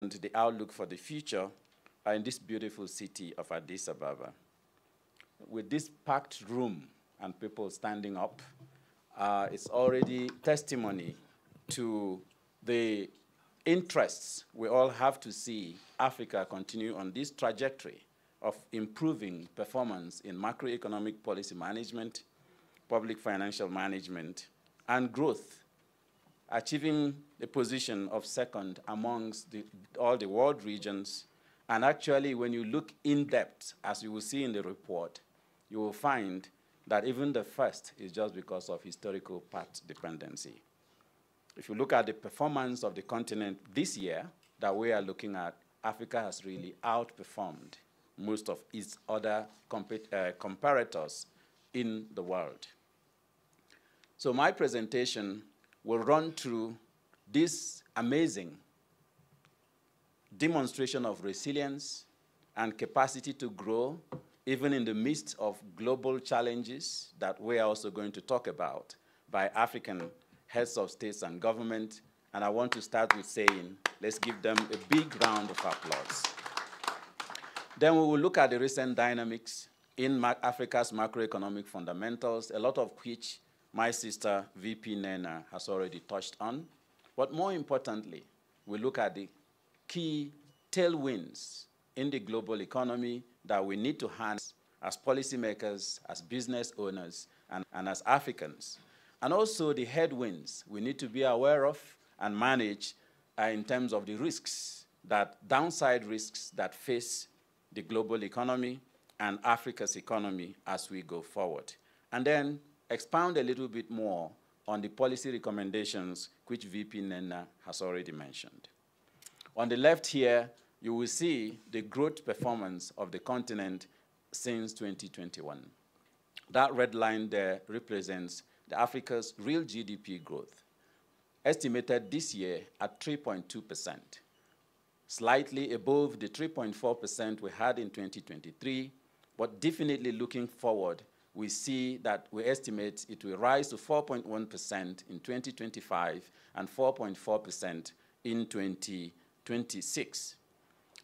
the outlook for the future are in this beautiful city of Addis Ababa. With this packed room and people standing up, it's already testimony to the interests we all have to see Africa continue on this trajectory of improving performance in macroeconomic policy management, public financial management, and growth, achieving the position of second amongst all the world regions. And actually, when you look in depth, as you will see in the report, you will find that even the first is just because of historical path dependency. If you look at the performance of the continent this year that we are looking at, Africa has really outperformed most of its other comparators in the world. So my presentation will run through this amazing demonstration of resilience and capacity to grow, even in the midst of global challenges that we are also going to talk about by African heads of states and government. And I want to start with saying, let's give them a big round of applause. Then we will look at the recent dynamics in Africa's macroeconomic fundamentals, a lot of which my sister, VP Nena, has already touched on. But more importantly, we look at the key tailwinds in the global economy that we need to harness as policymakers, as business owners, and as Africans. And also the headwinds we need to be aware of and manage in terms of the risks, downside risks that face the global economy and Africa's economy as we go forward. And then expound a little bit more on the policy recommendations which VP Nena has already mentioned. On the left here, you will see the growth performance of the continent since 2021. That red line there represents Africa's real GDP growth, estimated this year at 3.2%, slightly above the 3.4% we had in 2023, but definitely looking forward, we see that we estimate it will rise to 4.1% in 2025 and 4.4% in 2026.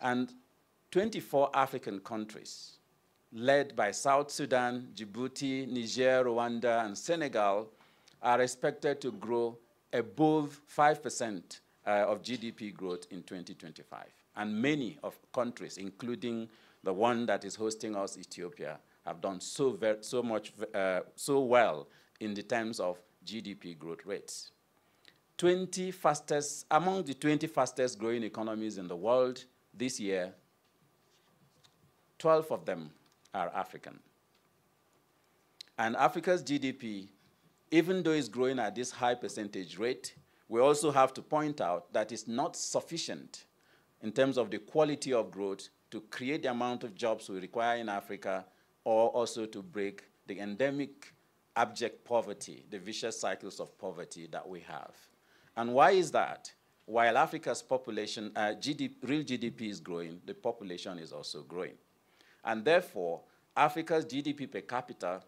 And 24 African countries, led by South Sudan, Djibouti, Niger, Rwanda, and Senegal, are expected to grow above 5% of GDP growth in 2025. And many of countries, including the one that is hosting us, Ethiopia, have done so well in the terms of GDP growth rates. Among the 20 fastest growing economies in the world this year, 12 of them are African. And Africa's GDP, even though it's growing at this high percentage rate, we also have to point out that it's not sufficient in terms of the quality of growth to create the amount of jobs we require in Africa, or also to break the endemic abject poverty, the vicious cycles of poverty that we have. And why is that? While Africa's population, real GDP is growing, the population is also growing. And therefore, Africa's GDP per capita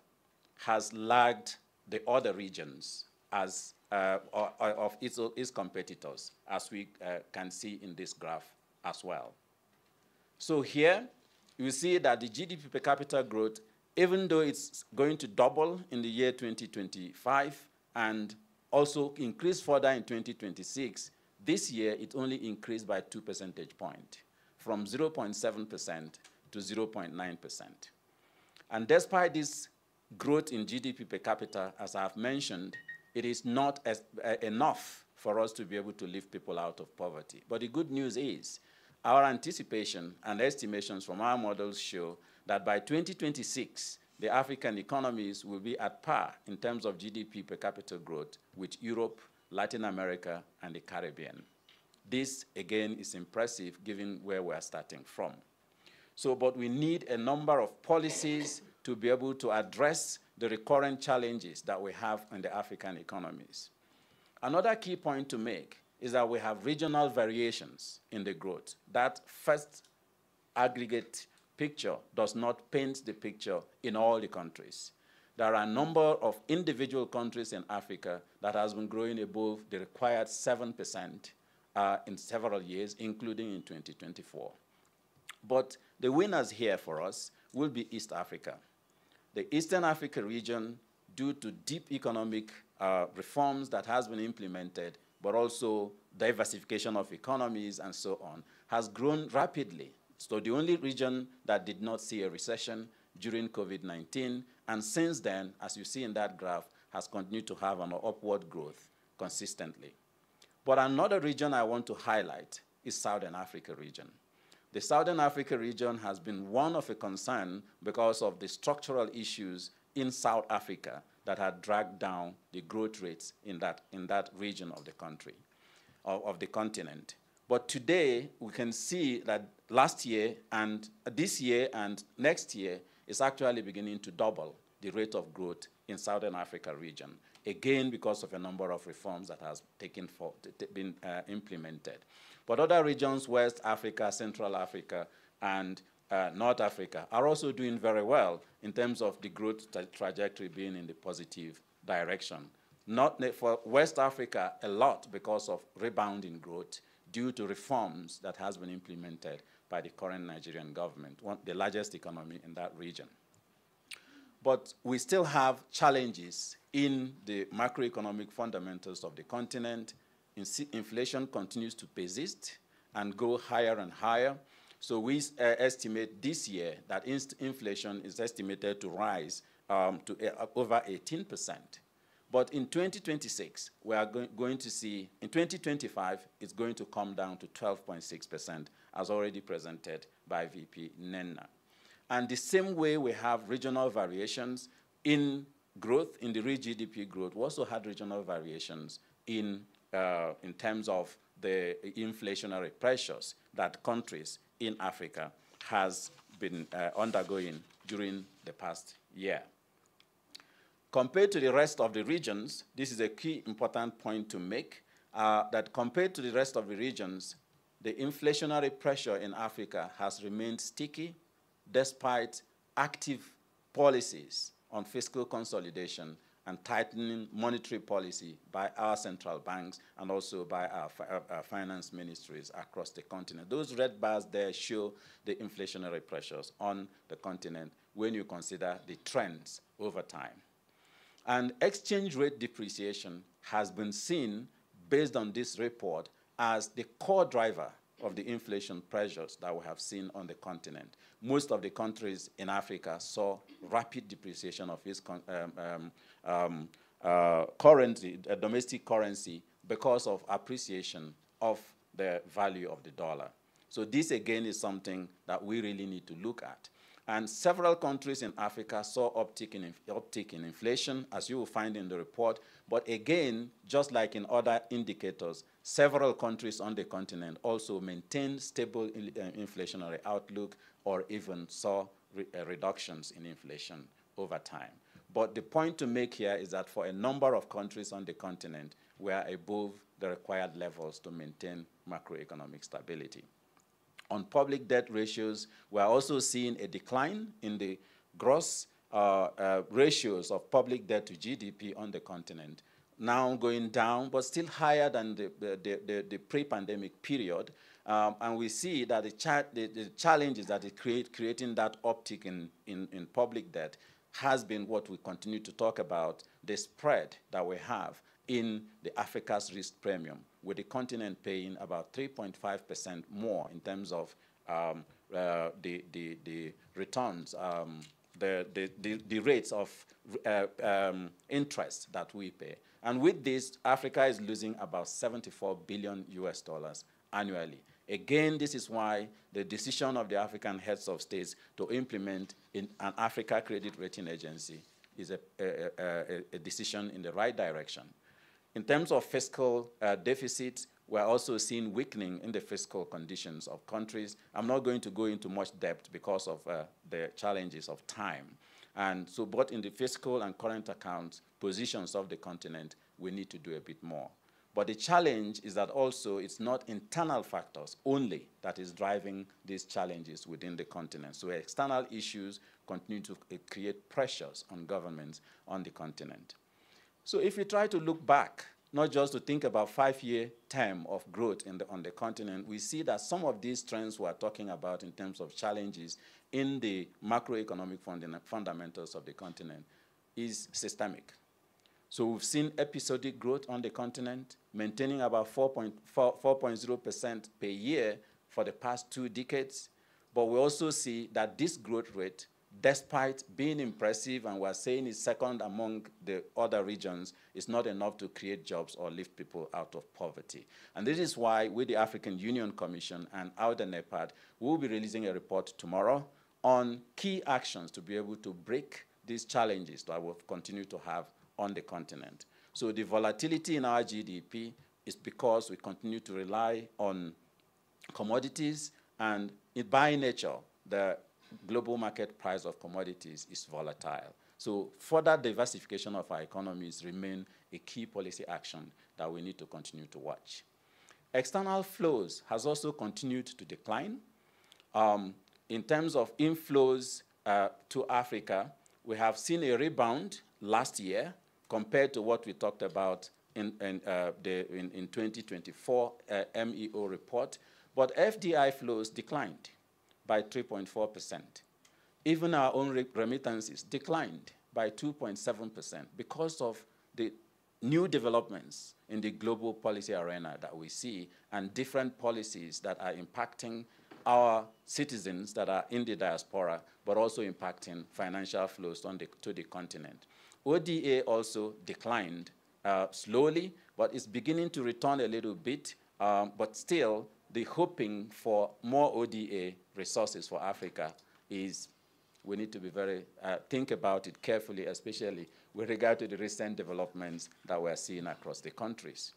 has lagged the other regions as, of its competitors, as we can see in this graph as well. So here, you see that the GDP per capita growth, even though it's going to double in the year 2025 and also increase further in 2026, this year it only increased by 2 percentage points, from 0.7% to 0.9%. And despite this growth in GDP per capita, as I have mentioned, it is not enough for us to be able to lift people out of poverty. But the good news is, our anticipation and estimations from our models show that by 2026, the African economies will be at par in terms of GDP per capita growth with Europe, Latin America, and the Caribbean. This, again, is impressive given where we're starting from. So, but we need a number of policies to be able to address the recurrent challenges that we have in the African economies. Another key point to make is that we have regional variations in the growth. That first aggregate picture does not paint the picture in all the countries. There are a number of individual countries in Africa that has been growing above the required 7%, in several years, including in 2024. But the winners here for us will be East Africa. The Eastern Africa region, due to deep economic reforms that has been implemented, but also diversification of economies and so on, has grown rapidly. So the only region that did not see a recession during COVID-19, and since then, as you see in that graph, has continued to have an upward growth consistently. But another region I want to highlight is Southern Africa region. The Southern Africa region has been one of a concern because of the structural issues in South Africa that had dragged down the growth rates in that region of the country, of the continent. But today, we can see that last year and this year and next year is actually beginning to double the rate of growth in Southern Africa region, again because of a number of reforms that has been implemented. But other regions, West Africa, Central Africa, and North Africa, are also doing very well in terms of the growth trajectory being in the positive direction. Not for West Africa, a lot because of rebounding growth due to reforms that has been implemented by the current Nigerian government, the largest economy in that region. But we still have challenges in the macroeconomic fundamentals of the continent. Inflation continues to persist and go higher and higher. So we estimate this year that inflation is estimated to rise to over 18%. But in 2026, we are going to see, in 2025, it's going to come down to 12.6%, as already presented by VP Nenna. And the same way we have regional variations in growth, in the real GDP growth, we also had regional variations in terms of the inflationary pressures that countries in Africa has been undergoing during the past year. Compared to the rest of the regions, this is a key important point to make, that compared to the rest of the regions, the inflationary pressure in Africa has remained sticky despite active policies on fiscal consolidation and tightening monetary policy by our central banks and also by our finance ministries across the continent. Those red bars there show the inflationary pressures on the continent when you consider the trends over time. And exchange rate depreciation has been seen, based on this report, as the core driver of the inflation pressures that we have seen on the continent. Most of the countries in Africa saw rapid depreciation of its currency, domestic currency, because of appreciation of the value of the dollar. So this, again, is something that we really need to look at. And several countries in Africa saw uptick in inflation, as you will find in the report. But again, just like in other indicators, several countries on the continent also maintained stable inflationary outlook or even saw reductions in inflation over time. But the point to make here is that for a number of countries on the continent, we are above the required levels to maintain macroeconomic stability. On public debt ratios, we are also seeing a decline in the gross ratios of public debt to GDP on the continent, now going down, but still higher than the pre-pandemic period. And we see that the challenges that it creating that uptick in public debt has been what we continue to talk about, the spread that we have in the Africa's risk premium, with the continent paying about 3.5% more in terms of the returns, the rates of interest that we pay. And with this, Africa is losing about $74 billion annually. Again, this is why the decision of the African heads of states to implement an Africa Credit Rating Agency is a decision in the right direction. In terms of fiscal deficits, we're also seeing weakening in the fiscal conditions of countries. I'm not going to go into much depth because of the challenges of time. And so both in the fiscal and current account positions of the continent, we need to do a bit more. But the challenge is that also it's not internal factors only that is driving these challenges within the continent. So external issues continue to create pressures on governments on the continent. So if we try to look back not just to think about 5-year term of growth on the continent, we see that some of these trends we are talking about in terms of challenges in the macroeconomic fundamentals of the continent is systemic. So we've seen episodic growth on the continent, maintaining about 4.0% per year for the past 2 decades. But we also see that this growth rate, despite being impressive, and we're saying it's second among the other regions, is not enough to create jobs or lift people out of poverty. And this is why with the African Union Commission and AUDA-NEPAD, we'll be releasing a report tomorrow on key actions to be able to break these challenges that we'll continue to have on the continent. So the volatility in our GDP is because we continue to rely on commodities, and by nature, the global market price of commodities is volatile. So further diversification of our economies remain a key policy action that we need to continue to watch. External flows has also continued to decline. In terms of inflows to Africa, we have seen a rebound last year compared to what we talked about in 2024 MEO report, but FDI flows declined by 3.4%. Even our own remittances declined by 2.7% because of the new developments in the global policy arena that we see and different policies that are impacting our citizens that are in the diaspora, but also impacting financial flows to the continent. ODA also declined slowly, but it's beginning to return a little bit, but still the hoping for more ODA resources for Africa is, we need to be think about it carefully, especially with regard to the recent developments that we're seeing across the countries.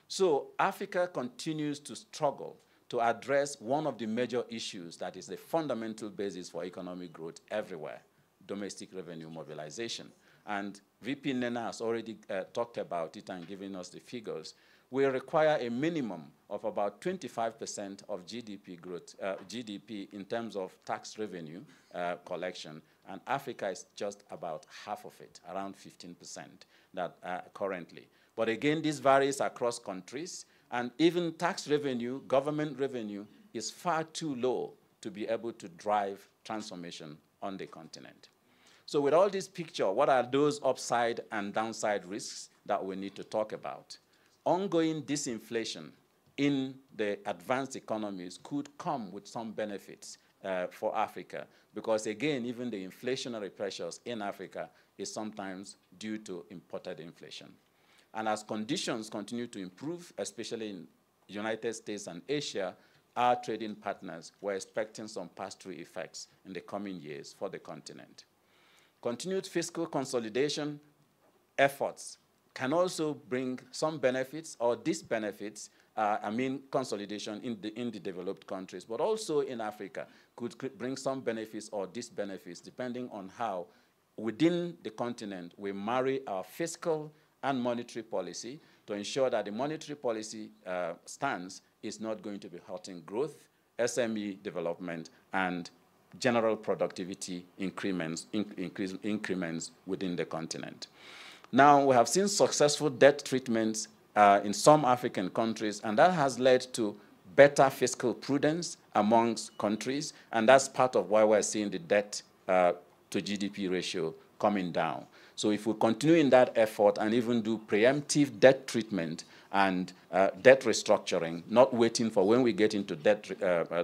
So Africa continues to struggle to address one of the major issues that is the fundamental basis for economic growth everywhere, domestic revenue mobilization. And VP Nena has already talked about it and given us the figures. We require a minimum of about 25% of GDP growth, GDP in terms of tax revenue collection, and Africa is just about half of it, around 15% that currently. But again, this varies across countries, and even tax revenue, government revenue, is far too low to be able to drive transformation on the continent. So with all this picture, what are those upside and downside risks that we need to talk about? Ongoing disinflation in the advanced economies could come with some benefits for Africa, because again, even the inflationary pressures in Africa is sometimes due to imported inflation. And as conditions continue to improve, especially in the United States and Asia, our trading partners were expecting some pass-through effects in the coming years for the continent. Continued fiscal consolidation efforts can also bring some benefits or disbenefits, consolidation in the developed countries, but also in Africa could bring some benefits or disbenefits depending on how within the continent we marry our fiscal and monetary policy to ensure that the monetary policy stance is not going to be hurting growth, SME development, and general productivity increments within the continent. Now, we have seen successful debt treatments in some African countries, and that has led to better fiscal prudence amongst countries, and that's part of why we're seeing the debt to GDP ratio coming down. So if we continue in that effort and even do preemptive debt treatment and debt restructuring, not waiting for when we get into debt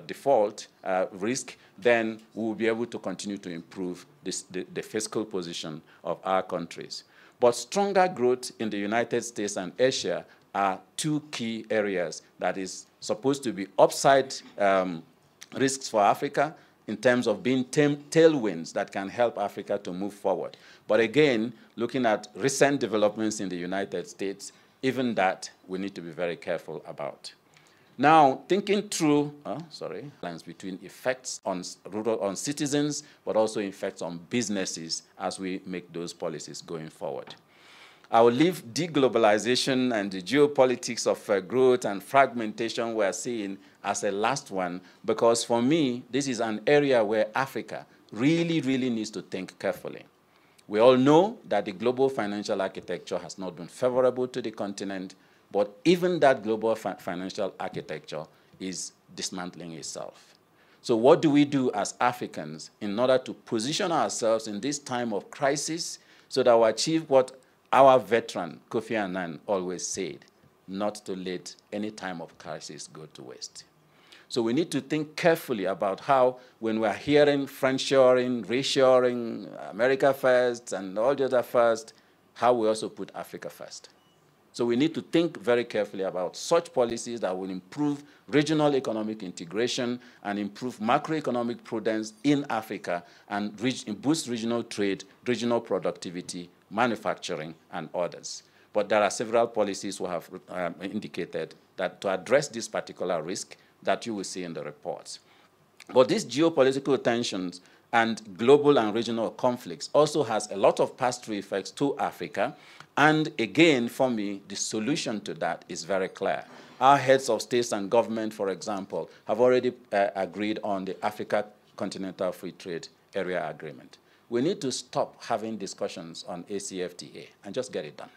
default risk, then we will be able to continue to improve the fiscal position of our countries. But stronger growth in the United States and Asia are two key areas that is supposed to be upside risks for Africa in terms of being tailwinds that can help Africa to move forward. But again, looking at recent developments in the United States, even that we need to be very careful about. Now, thinking through, lines between effects on citizens, but also effects on businesses as we make those policies going forward. I will leave deglobalization and the geopolitics of growth and fragmentation we're seeing as a last one, because for me, this is an area where Africa really, really needs to think carefully. We all know that the global financial architecture has not been favorable to the continent, but even that global financial architecture is dismantling itself. So what do we do as Africans in order to position ourselves in this time of crisis so that we achieve what our veteran Kofi Annan always said, not to let any time of crisis go to waste? So we need to think carefully about how, when we're hearing friendshoring, reshoring, America first, and all the other first, how we also put Africa first. So we need to think very carefully about such policies that will improve regional economic integration and improve macroeconomic prudence in Africa and boost regional trade, regional productivity, manufacturing, and others. But there are several policies we have indicated that to address this particular risk that you will see in the reports. But these geopolitical tensions and global and regional conflicts also has a lot of pass-through effects to Africa. And again, for me, the solution to that is very clear. Our heads of states and government, for example, have already agreed on the Africa Continental Free Trade Area Agreement. We need to stop having discussions on ACFTA and just get it done.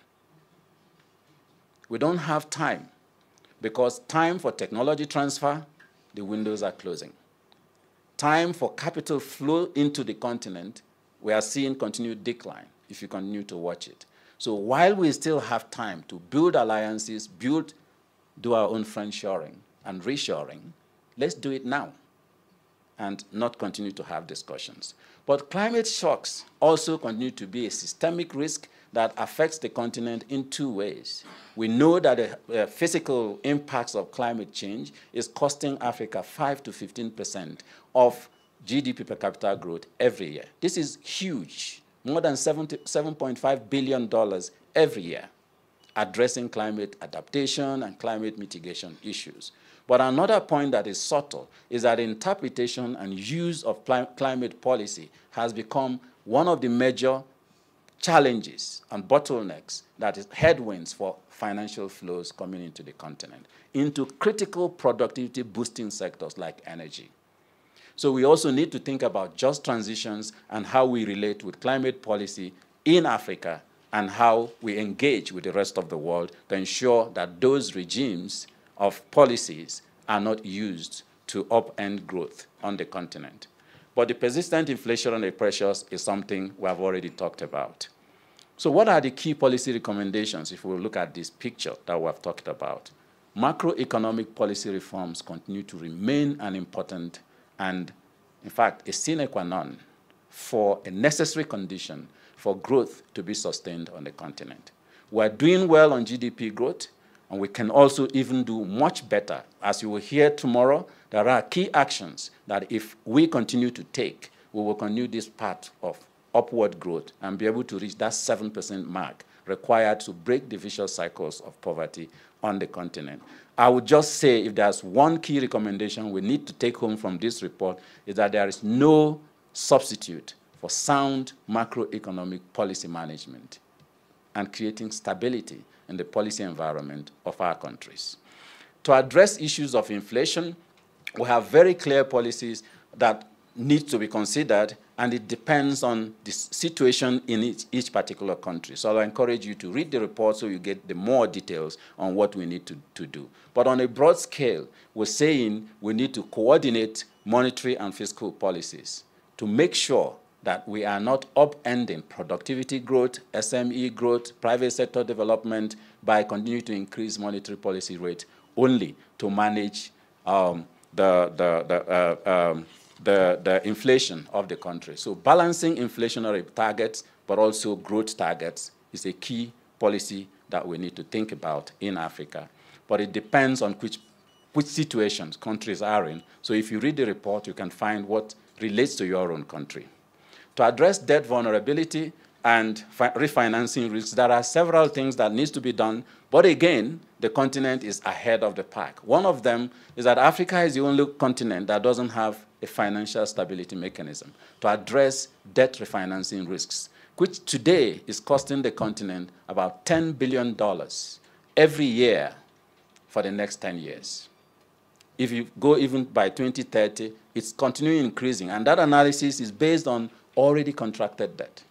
We don't have time, because time for technology transfer, the windows are closing. Time for capital flow into the continent, we are seeing continued decline if you continue to watch it. So while we still have time to build alliances, do our own friendshoring and reshoring, let's do it now and not continue to have discussions. But climate shocks also continue to be a systemic risk that affects the continent in two ways. We know that the physical impacts of climate change is costing Africa 5 to 15% of GDP per capita growth every year. This is huge, more than $7.5 billion every year, addressing climate adaptation and climate mitigation issues. But another point that is subtle is that interpretation and use of climate policy has become one of the major challenges and bottlenecks, that is headwinds for financial flows coming into the continent, into critical productivity boosting sectors like energy. So we also need to think about just transitions and how we relate with climate policy in Africa and how we engage with the rest of the world to ensure that those regimes of policies are not used to upend growth on the continent. But the persistent inflationary pressures is something we have already talked about. So what are the key policy recommendations if we look at this picture that we have talked about? Macroeconomic policy reforms continue to remain an important and, in fact, a sine qua non for a necessary condition for growth to be sustained on the continent. We're doing well on GDP growth, and we can also even do much better. As you will hear tomorrow, there are key actions that if we continue to take, we will continue this path of upward growth and be able to reach that 7% mark required to break the vicious cycles of poverty on the continent. I would just say, if there's one key recommendation we need to take home from this report, is that there is no substitute for sound macroeconomic policy management and creating stability in the policy environment of our countries. To address issues of inflation, we have very clear policies that need to be considered, and it depends on the situation in each particular country. So I'll encourage you to read the report so you get the more details on what we need to do. But on a broad scale, we're saying we need to coordinate monetary and fiscal policies to make sure that we are not upending productivity growth, SME growth, private sector development by continuing to increase monetary policy rate only to manage the inflation of the country. So balancing inflationary targets but also growth targets is a key policy that we need to think about in Africa. But it depends on which situations countries are in. So if you read the report, you can find what relates to your own country. To address debt vulnerability and refinancing risks, there are several things that need to be done. But again, the continent is ahead of the pack. One of them is that Africa is the only continent that doesn't have a financial stability mechanism to address debt refinancing risks, which today is costing the continent about $10 billion every year for the next 10 years. If you go even by 2030, it's continuing increasing. And that analysis is based on already contracted debt.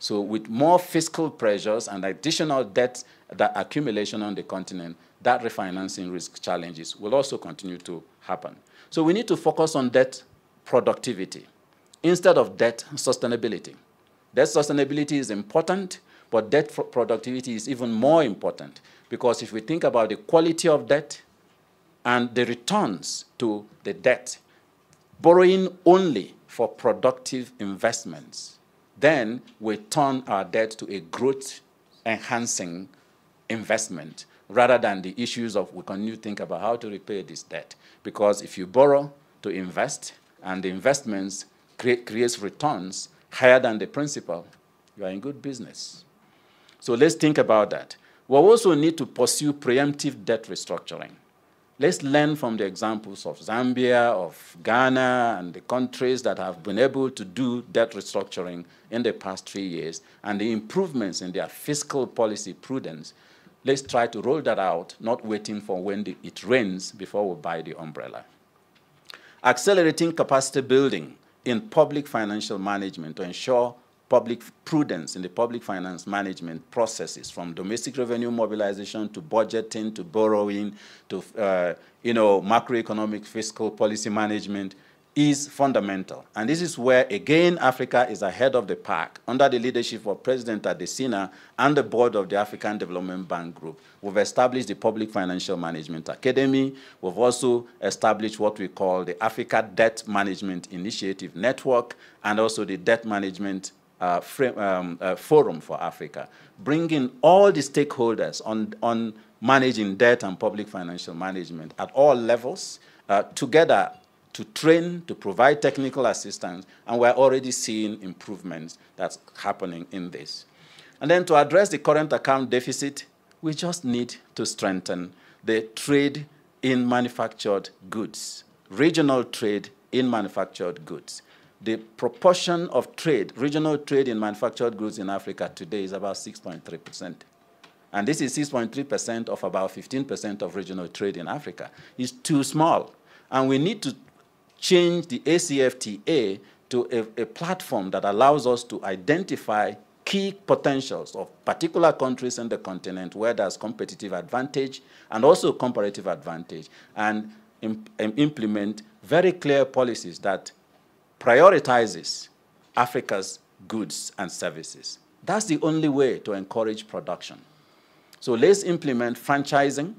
So with more fiscal pressures and additional debt that accumulation on the continent, that refinancing risk challenges will also continue to happen. So we need to focus on debt productivity instead of debt sustainability. Debt sustainability is important, but debt productivity is even more important, because if we think about the quality of debt and the returns to the debt, borrowing only for productive investments, then we turn our debt to a growth-enhancing investment rather than the issues of we continue to think about how to repay this debt. Because if you borrow to invest and the investments creates returns higher than the principal, you are in good business. So let's think about that. We also need to pursue preemptive debt restructuring. Let's learn from the examples of Zambia, of Ghana, and the countries that have been able to do debt restructuring in the past 3 years, and the improvements in their fiscal policy prudence. Let's try to roll that out, not waiting for when it rains before we buy the umbrella. Accelerating capacity building in public financial management to ensure public prudence in the public finance management processes, from domestic revenue mobilization to budgeting to borrowing to macroeconomic fiscal policy management, is fundamental. And this is where, again, Africa is ahead of the pack. Under the leadership of President Adesina and the board of the African Development Bank Group, we've established the Public Financial Management Academy. We've also established what we call the Africa Debt Management Initiative Network, and also the Debt Management Forum for Africa, bringing all the stakeholders on managing debt and public financial management at all levels together to train, to provide technical assistance, and we're already seeing improvements that's happening in this. And then to address the current account deficit, we just need to strengthen the trade in manufactured goods, regional trade in manufactured goods. The proportion of trade, regional trade in manufactured goods in Africa today is about 6.3%. And this is 6.3% of about 15% of regional trade in Africa. It's too small. And we need to change the ACFTA to a platform that allows us to identify key potentials of particular countries in the continent where there's competitive advantage and also comparative advantage, and implement very clear policies that prioritizes Africa's goods and services. That's the only way to encourage production. So let's implement franchising,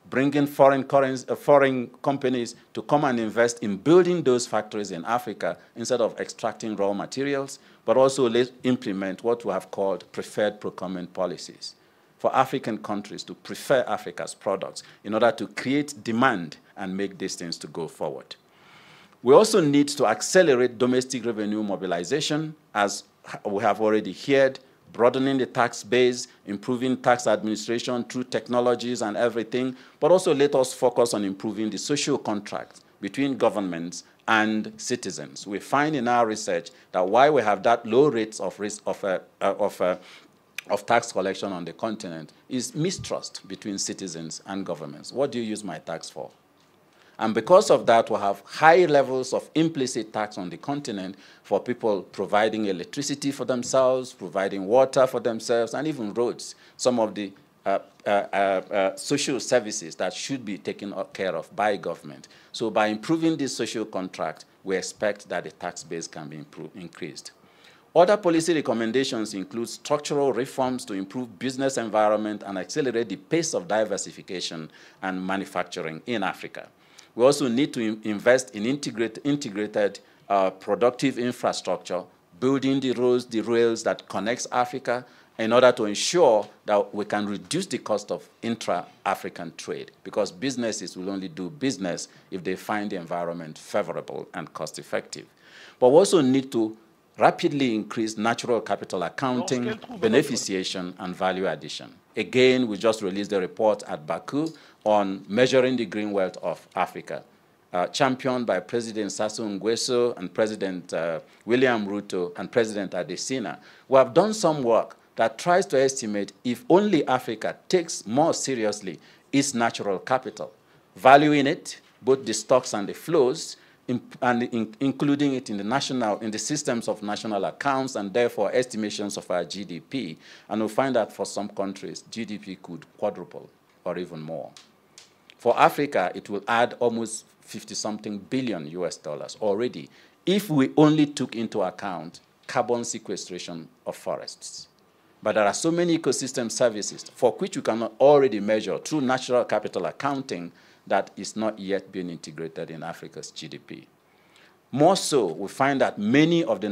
bringing foreign companies to come and invest in building those factories in Africa instead of extracting raw materials, but also let's implement what we have called preferred procurement policies for African countries to prefer Africa's products in order to create demand and make these things to go forward. We also need to accelerate domestic revenue mobilization, as we have already heard, broadening the tax base, improving tax administration through technologies and everything, but also let us focus on improving the social contract between governments and citizens. We find in our research that why we have that low rates of tax collection on the continent is mistrust between citizens and governments. What do you use my tax for? And because of that, we have high levels of implicit tax on the continent for people providing electricity for themselves, providing water for themselves, and even roads, some of the social services that should be taken care of by government. So by improving this social contract, we expect that the tax base can be increased. Other policy recommendations include structural reforms to improve business environment and accelerate the pace of diversification and manufacturing in Africa. We also need to invest in integrated productive infrastructure, building the roads, the rails that connects Africa in order to ensure that we can reduce the cost of intra-African trade, because businesses will only do business if they find the environment favorable and cost-effective. But we also need to rapidly increase natural capital accounting, beneficiation, and value addition. Again, we just released a report at Baku on measuring the green wealth of Africa, championed by President Sassou Nguesso and President William Ruto and President Adesina. We have done some work that tries to estimate if only Africa takes more seriously its natural capital, valuing it, both the stocks and the flows, including it in the systems of national accounts and therefore estimations of our GDP, and we'll find that for some countries, GDP could quadruple or even more. For Africa, it will add almost 50-something billion US dollars already if we only took into account carbon sequestration of forests. But there are so many ecosystem services for which we cannot already measure through natural capital accounting that is not yet being integrated in Africa's GDP. More so, we find that many of the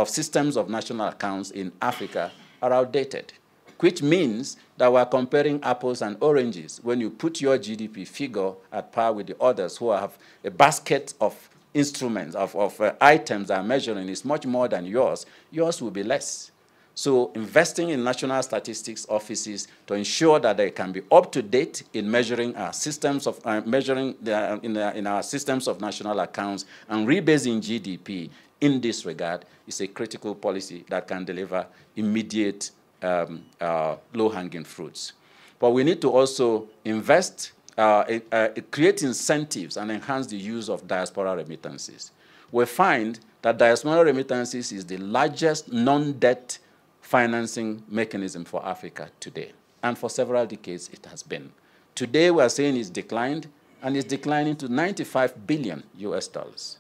systems of national accounts in Africa are outdated, which means that we're comparing apples and oranges when you put your GDP figure at par with the others who have a basket of instruments, of items that are measuring is much more than yours. Yours will be less. So investing in national statistics offices to ensure that they can be up to date in measuring our systems of in our systems of national accounts and rebasing GDP in this regard is a critical policy that can deliver immediate low-hanging fruits. But we need to also invest, create incentives and enhance the use of diaspora remittances. We find that diaspora remittances is the largest non-debt financing mechanism for Africa today. And for several decades, it has been. Today, we are saying it's declined, and it's declining to 95 billion US dollars,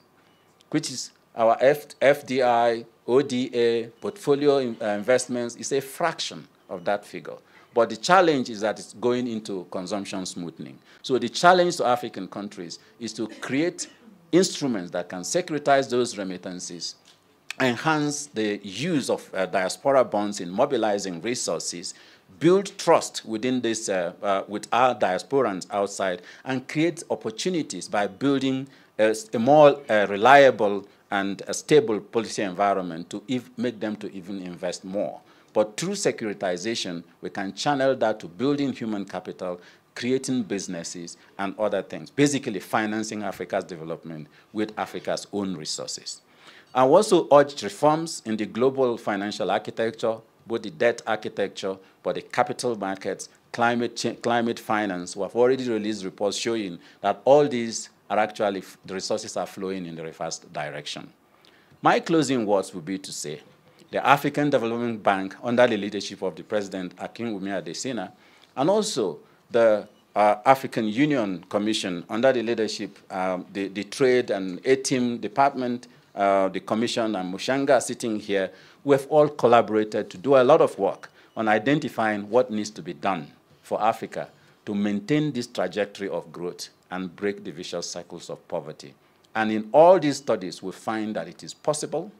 which is our FDI, ODA, portfolio investments is a fraction of that figure. But the challenge is that it's going into consumption smoothing. So the challenge to African countries is to create instruments that can securitize those remittances, enhance the use of diaspora bonds in mobilizing resources, build trust within this, with our diasporans outside, and create opportunities by building a more reliable and a stable policy environment to make them to even invest more. But through securitization, we can channel that to building human capital, creating businesses, and other things, basically financing Africa's development with Africa's own resources. I also urged reforms in the global financial architecture, both the debt architecture, but the capital markets, climate finance. We have already released reports showing that all these are actually, the resources are flowing in the reverse direction. My closing words would be to say, the African Development Bank, under the leadership of the President Akinwumi Adesina, and also the African Union Commission, under the leadership, the Trade and ATIM Department, the Commission, and Mushanga sitting here, we have all collaborated to do a lot of work on identifying what needs to be done for Africa to maintain this trajectory of growth and break the vicious cycles of poverty. And in all these studies, we find that it is possible.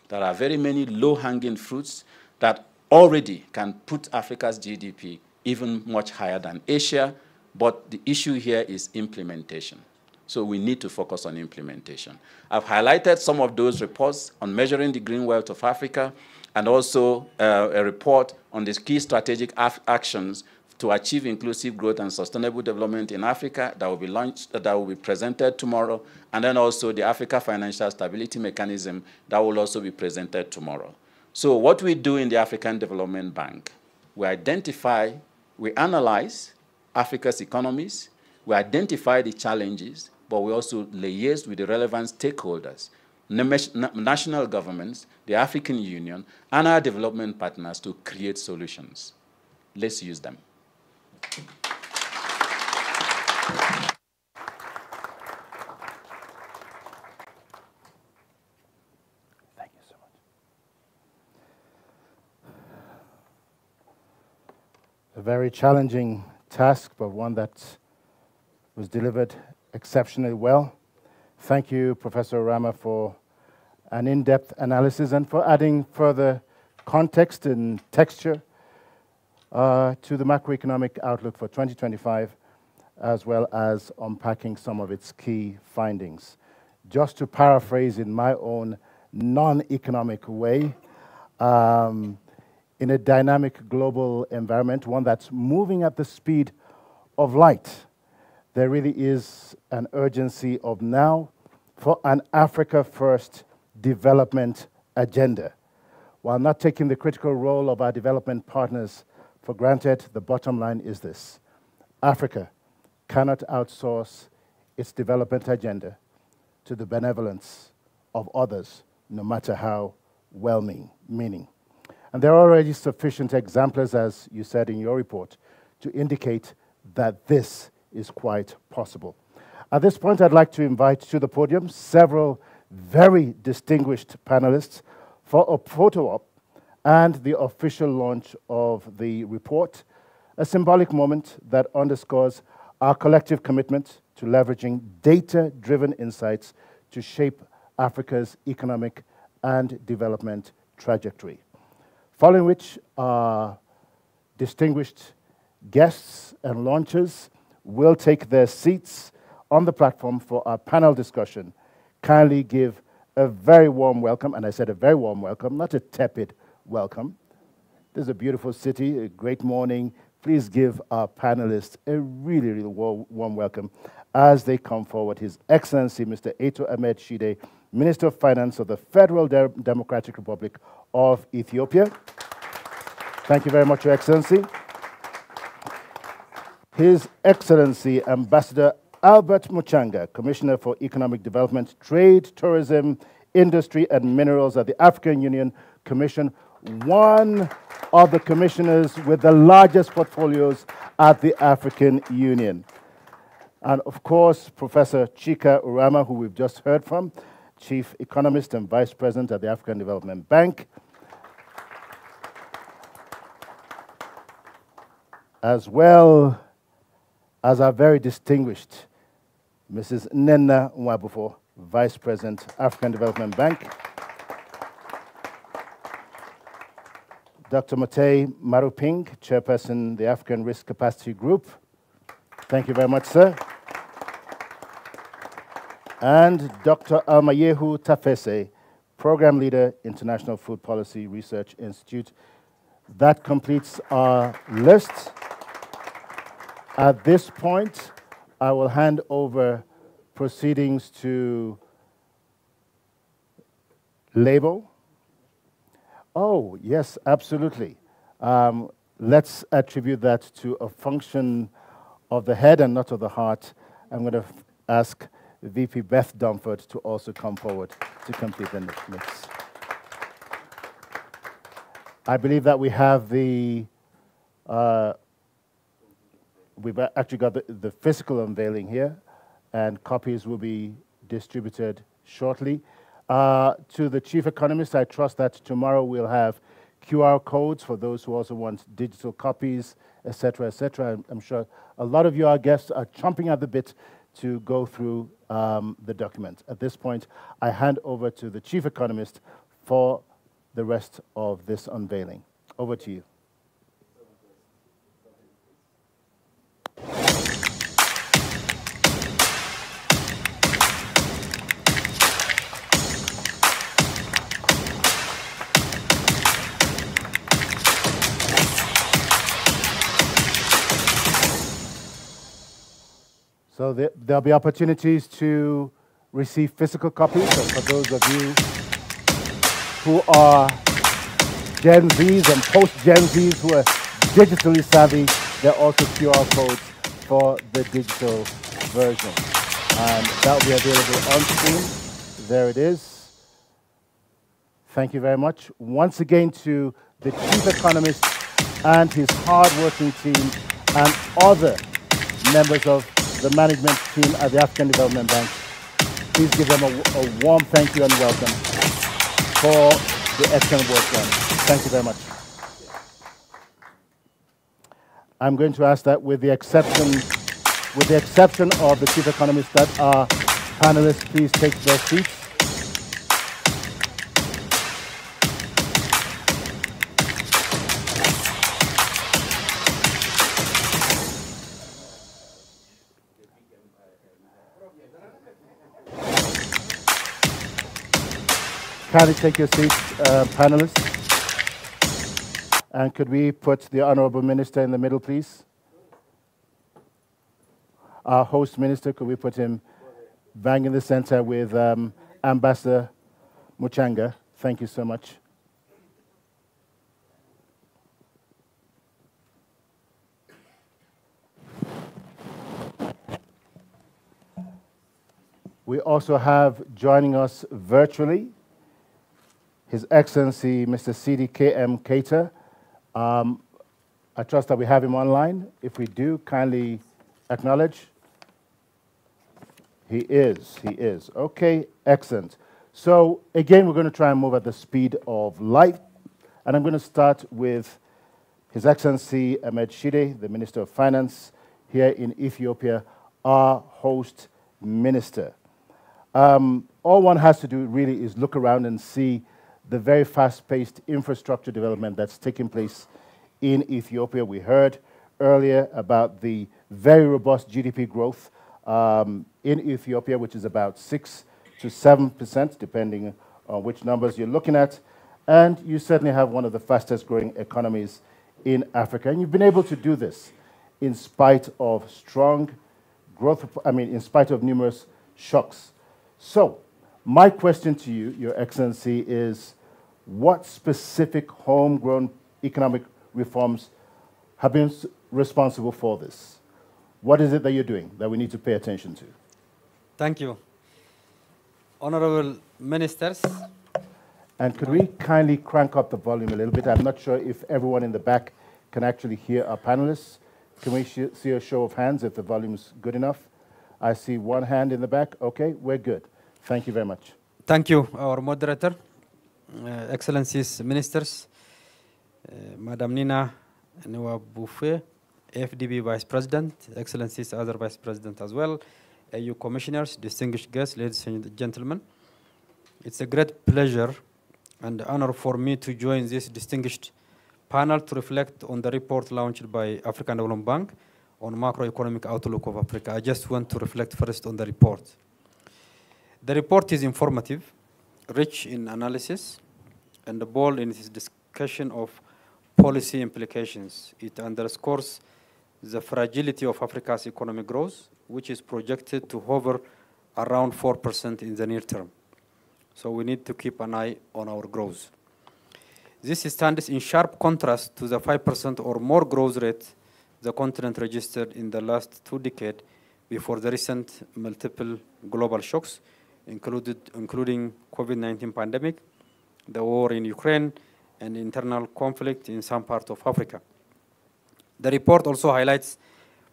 There are very many low-hanging fruits that already can put Africa's GDP even much higher than Asia, but the issue here is implementation. So we need to focus on implementation. I've highlighted some of those reports on measuring the green wealth of Africa, and also a report on the key strategic actions to achieve inclusive growth and sustainable development in Africa that will be launched, that will be presented tomorrow, and then also the Africa Financial Stability Mechanism that will also be presented tomorrow. So what we do in the African Development Bank, we identify, we analyze Africa's economies, we identify the challenges, but we also liaise with the relevant stakeholders, national governments, the African Union, and our development partners to create solutions. Let's use them. Thank you so much. A very challenging task, but one that was delivered exceptionally well. Thank you, Professor Rama, for an in-depth analysis and for adding further context and texture to the macroeconomic outlook for 2025, as well as unpacking some of its key findings. Just to paraphrase in my own non-economic way, in a dynamic global environment, one that's moving at the speed of light, there really is an urgency of now for an Africa-first development agenda. While not taking the critical role of our development partners for granted, the bottom line is this: Africa cannot outsource its development agenda to the benevolence of others, no matter how well-meaning. And there are already sufficient examples, as you said in your report, to indicate that this is quite possible. At this point, I'd like to invite to the podium several very distinguished panelists for a photo op and the official launch of the report, a symbolic moment that underscores our collective commitment to leveraging data-driven insights to shape Africa's economic and development trajectory. Following which, our distinguished guests and launchers will take their seats on the platform for our panel discussion. Kindly give a very warm welcome, and I said a very warm welcome, not a tepid welcome. This is a beautiful city, a great morning. Please give our panelists a really, really warm welcome as they come forward. His Excellency, Mr. Ato Ahmed Shide, Minister of Finance of the Federal Democratic Republic of Ethiopia. Thank you very much, Your Excellency. His Excellency, Ambassador Albert Muchanga, Commissioner for Economic Development, Trade, Tourism, Industry and Minerals at the African Union Commission, one of the commissioners with the largest portfolios at the African Union. And of course, Professor Chika Urama, who we've just heard from, Chief Economist and Vice President at the African Development Bank, as well as our very distinguished Mrs. Nenna Nwabufo, Vice President, African Development Bank, Dr. Matei Maruping, Chairperson, the African Risk Capacity Group. Thank you very much, sir. And Dr. Almayehu Tafese, Program Leader, International Food Policy Research Institute. That completes our list. At this point, I will hand over proceedings to Lebo. Oh, yes, absolutely. Let's attribute that to a function of the head and not of the heart. I'm going to ask VP Beth Dumford to also come forward to complete the mix. I believe that we have the, we've actually got the physical unveiling here, and copies will be distributed shortly. To the Chief Economist, I trust that tomorrow we'll have QR codes for those who also want digital copies, et cetera, et cetera. I'm sure a lot of you, our guests, are chomping at the bit to go through the document. At this point, I hand over to the Chief Economist for the rest of this unveiling. Over to you. So there'll be opportunities to receive physical copies. So for those of you who are Gen Zs and post-Gen Zs who are digitally savvy, there are also QR codes for the digital version. And that will be available on screen. There it is. Thank you very much. Once again to the Chief Economist and his hard-working team and other members of the management team at the African Development Bank. Please give them a warm thank you and welcome for the excellent work done. Thank you very much. I'm going to ask that with the exception of the Chief Economist, that our panelists please take their seats. Kindly take your seats, panelists. And could we put the Honorable Minister in the middle, please? Our host minister, could we put him bang in the center with Ambassador Muchanga? Thank you so much. We also have joining us virtually His Excellency Mr. CDKM Keita. I trust that we have him online. If we do, kindly acknowledge. He is. Okay, excellent. So again, we're going to try and move at the speed of light. And I'm going to start with His Excellency Ahmed Shide, the Minister of Finance here in Ethiopia, our host minister. All one has to do really is look around and see the very fast-paced infrastructure development that's taking place in Ethiopia. We heard earlier about the very robust GDP growth in Ethiopia, which is about 6 to 7%, depending on which numbers you're looking at. And you certainly have one of the fastest growing economies in Africa. And you've been able to do this in spite of strong growth, in spite of numerous shocks. So, my question to you, Your Excellency, is what specific homegrown economic reforms have been responsible for this? What is it that you're doing that we need to pay attention to? Thank you. Honorable Ministers. And could we kindly crank up the volume a little bit? I'm not sure if everyone in the back can actually hear our panelists. Can we see a show of hands if the volume's good enough? I see one hand in the back. Okay, we're good. Thank you very much. Thank you, our moderator, Excellencies, Ministers, Madam Nina Nawab Bouffé, FDB Vice President, Excellencies, other Vice President as well, AU Commissioners, distinguished guests, ladies and gentlemen. It's a great pleasure and honor for me to join this distinguished panel to reflect on the report launched by African Development Bank on macroeconomic outlook of Africa. I just want to reflect first on the report. The report is informative, rich in analysis, and bold in its discussion of policy implications. It underscores the fragility of Africa's economic growth, which is projected to hover around 4% in the near term. So we need to keep an eye on our growth. This stands in sharp contrast to the 5% or more growth rate the continent registered in the last 2 decades before the recent multiple global shocks, including COVID-19 pandemic, the war in Ukraine, and internal conflict in some parts of Africa. The report also highlights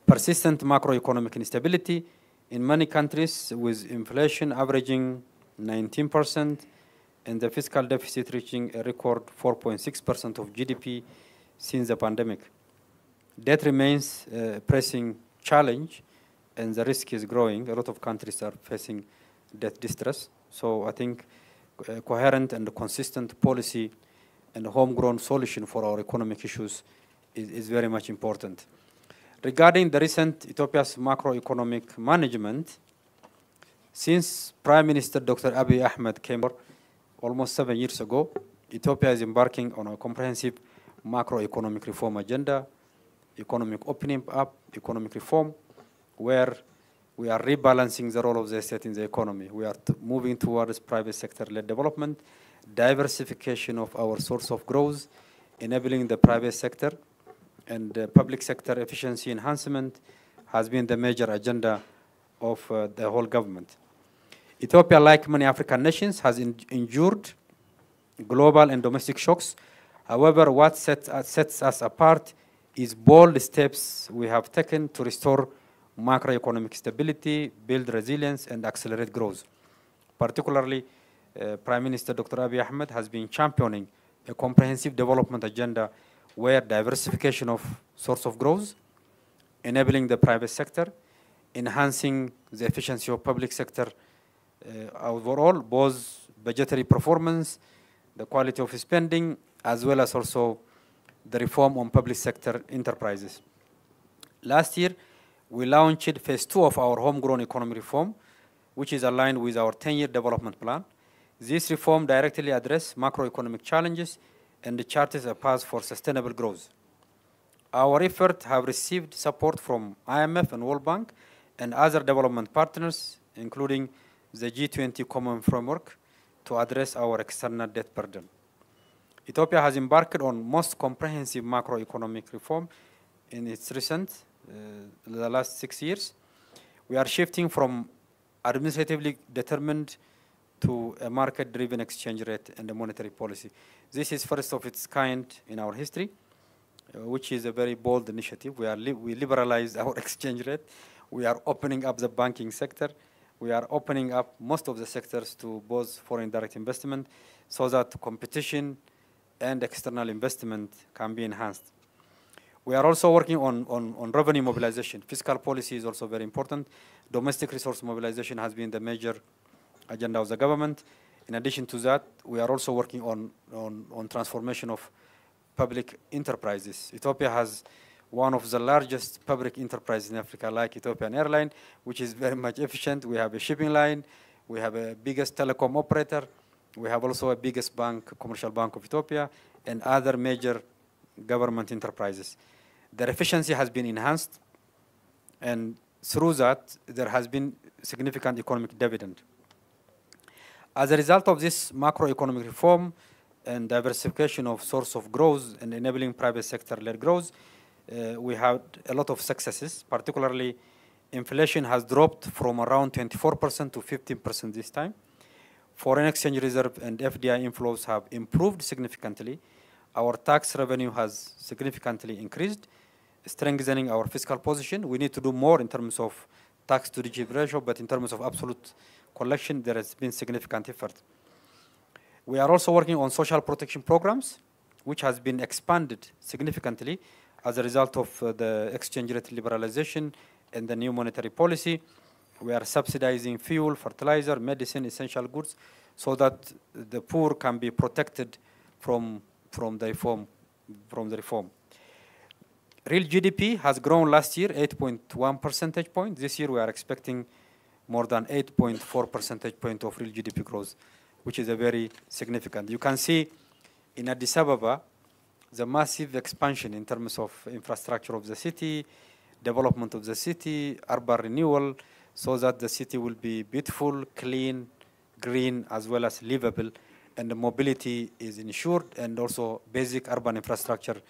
persistent macroeconomic instability in many countries, with inflation averaging 19% and the fiscal deficit reaching a record 4.6% of GDP since the pandemic. Debt remains a pressing challenge, and the risk is growing. A lot of countries are facing debt distress. So I think a coherent and consistent policy and a homegrown solution for our economic issues is very much important. Regarding the recent Ethiopia's macroeconomic management, since Prime Minister Dr. Abiy Ahmed came almost 7 years ago, Ethiopia is embarking on a comprehensive macroeconomic reform agenda, economic opening up, economic reform, where we are rebalancing the role of the state in the economy. We are moving towards private sector-led development, diversification of our source of growth, enabling the private sector, and public sector efficiency enhancement has been the major agenda of the whole government. Ethiopia, like many African nations, has endured global and domestic shocks. However, what sets us apart is bold steps we have taken to restore macroeconomic stability, build resilience, and accelerate growth. Particularly, Prime Minister Dr. Abiy Ahmed has been championing a comprehensive development agenda where diversification of source of growth, enabling the private sector, enhancing the efficiency of public sector overall, both budgetary performance, the quality of spending, as well as also the reform on public sector enterprises. Last year, we launched phase 2 of our homegrown economic reform, which is aligned with our 10-year development plan. This reform directly addresses macroeconomic challenges and charts a path for sustainable growth. Our efforts have received support from IMF and World Bank and other development partners, including the G20 Common Framework, to address our external debt burden. Ethiopia has embarked on most comprehensive macroeconomic reform in its recent, the last 6 years. We are shifting from administratively determined to a market-driven exchange rate and a monetary policy. This is first of its kind in our history, which is a very bold initiative. We liberalized our exchange rate. We are opening up the banking sector. We are opening up most of the sectors to both foreign direct investment so that competition and external investment can be enhanced. We are also working on revenue mobilization. Fiscal policy is also very important. Domestic resource mobilization has been the major agenda of the government. In addition to that, we are also working on transformation of public enterprises. Ethiopia has one of the largest public enterprises in Africa, like Ethiopian Airlines, which is very much efficient. We have a shipping line. We have a biggest telecom operator. We have also a biggest bank, Commercial Bank of Ethiopia, and other major government enterprises. Their efficiency has been enhanced, and through that, there has been significant economic dividend. As a result of this macroeconomic reform and diversification of source of growth and enabling private sector-led growth, we had a lot of successes. Particularly, inflation has dropped from around 24% to 15% this time. Foreign exchange reserve and FDI inflows have improved significantly. Our tax revenue has significantly increased, strengthening our fiscal position. We need to do more in terms of tax to GDP ratio, but in terms of absolute collection, there has been significant effort. We are also working on social protection programs, which has been expanded significantly as a result of the exchange rate liberalization and the new monetary policy. We are subsidizing fuel, fertilizer, medicine, essential goods, so that the poor can be protected from the reform. Real GDP has grown last year 8.1 percentage points. This year we are expecting more than 8.4 percentage point of real GDP growth, which is a very significant. You can see in Addis Ababa the massive expansion in terms of infrastructure of the city, development of the city, urban renewal, so that the city will be beautiful, clean, green, as well as livable, and the mobility is ensured, and also basic urban infrastructure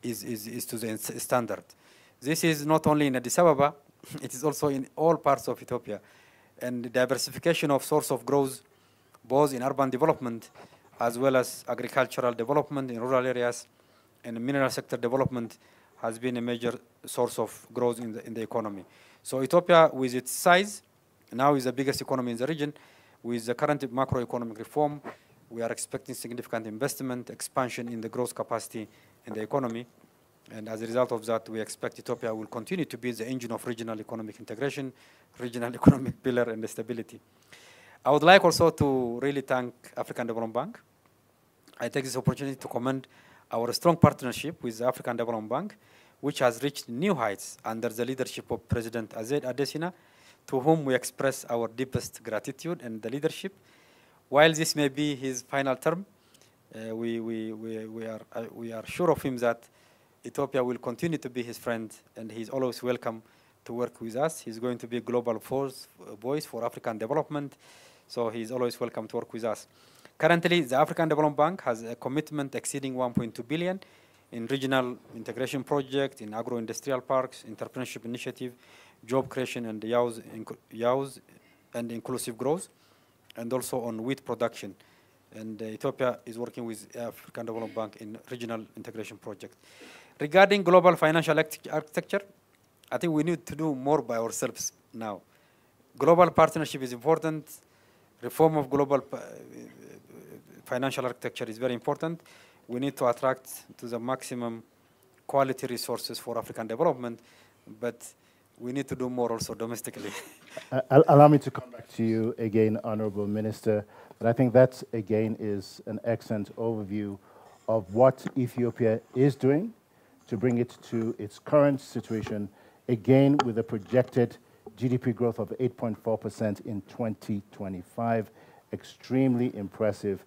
is to the standard. This is not only in Addis Ababa, it is also in all parts of Ethiopia. And the diversification of source of growth, both in urban development as well as agricultural development in rural areas and mineral sector development, has been a major source of growth in the economy. So Ethiopia, with its size, now is the biggest economy in the region. With the current macroeconomic reform, we are expecting significant investment, expansion in the growth capacity in the economy. And as a result of that, we expect Ethiopia will continue to be the engine of regional economic integration, regional economic pillar, and stability. I would like also to really thank African Development Bank. I take this opportunity to commend our strong partnership with the African Development Bank, which has reached new heights under the leadership of President Azed Adesina, to whom we express our deepest gratitude and the leadership. While this may be his final term, we are sure of him that Ethiopia will continue to be his friend, and he's always welcome to work with us. He's going to be a global voice for African development, so he's always welcome to work with us. Currently, the African Development Bank has a commitment exceeding 1.2 billion in regional integration project, in agro-industrial parks, entrepreneurship initiative, job creation, and youth and inclusive growth, and also on wheat production. And Ethiopia is working with African Development Bank in regional integration project. Regarding global financial architecture, I think we need to do more by ourselves now. Global partnership is important. Reform of global financial architecture is very important. We need to attract to the maximum quality resources for African development, but we need to do more also domestically. Allow me to come back to you again, Honorable Minister. But I think that, again, is an excellent overview of what Ethiopia is doing to bring it to its current situation, again, with a projected GDP growth of 8.4% in 2025. Extremely impressive.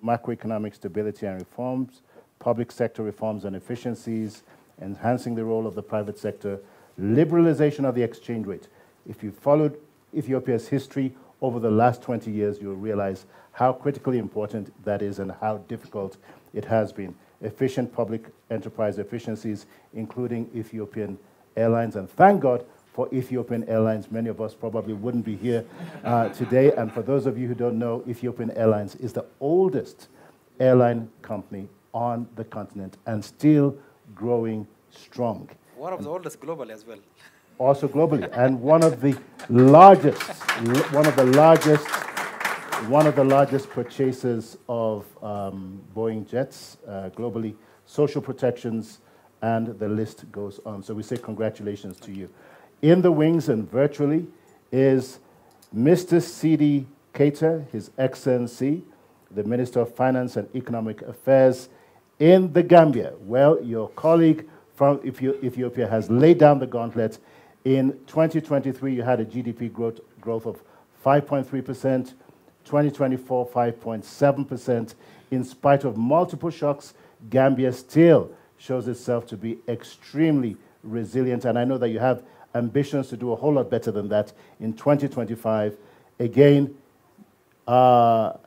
Macroeconomic stability and reforms, public sector reforms and efficiencies, enhancing the role of the private sector, liberalization of the exchange rate. If you followed Ethiopia's history over the last 20 years, you'll realize how critically important that is and how difficult it has been. Efficient public enterprise efficiencies, including Ethiopian Airlines, and thank God for for Ethiopian Airlines. Many of us probably wouldn't be here today. And for those of you who don't know, Ethiopian Airlines is the oldest airline company on the continent and still growing strong. One of the oldest globally as well. Also globally, and one of the largest purchasers of Boeing jets globally, social protections, and the list goes on. So we say congratulations to you. In the wings and virtually is Mr. Sidi Keita, His Excellency, the Minister of Finance and Economic Affairs in the Gambia. Well, your colleague from Ethiopia has laid down the gauntlet. In 2023, you had a GDP growth of 5.3%, 2024, 5.7%. In spite of multiple shocks, Gambia still shows itself to be extremely resilient. And I know that you have ambitions to do a whole lot better than that in 2025. Again, our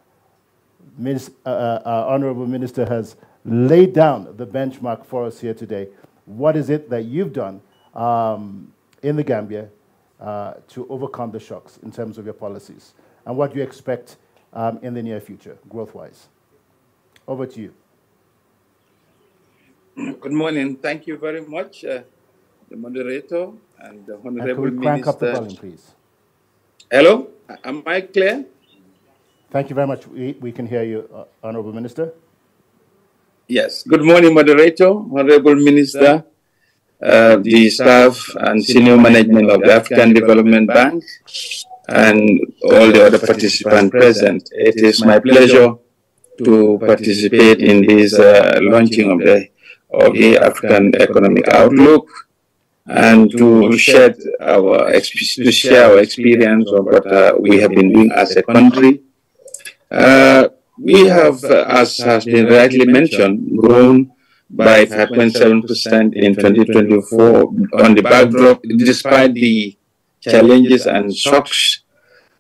Honorable Minister has laid down the benchmark for us here today. What is it that you've done in the Gambia to overcome the shocks in terms of your policies? And what do you expect in the near future, growth-wise? Over to you. Good morning. Thank you very much, the moderator and the Honorable Minister. Crank up the volume, please. Hello? Am I clear? Thank you very much. We can hear you, Honorable Minister. Yes. Good morning, moderator, Honorable Minister, the staff and senior management of the African Development Bank, and all the other participants present. It is my pleasure to participate in this launching of the African Economic Outlook and to share our experience of what we have been doing as a country. We have, as has been rightly mentioned, grown by 5.7% in 2024 on the backdrop, despite the challenges and shocks.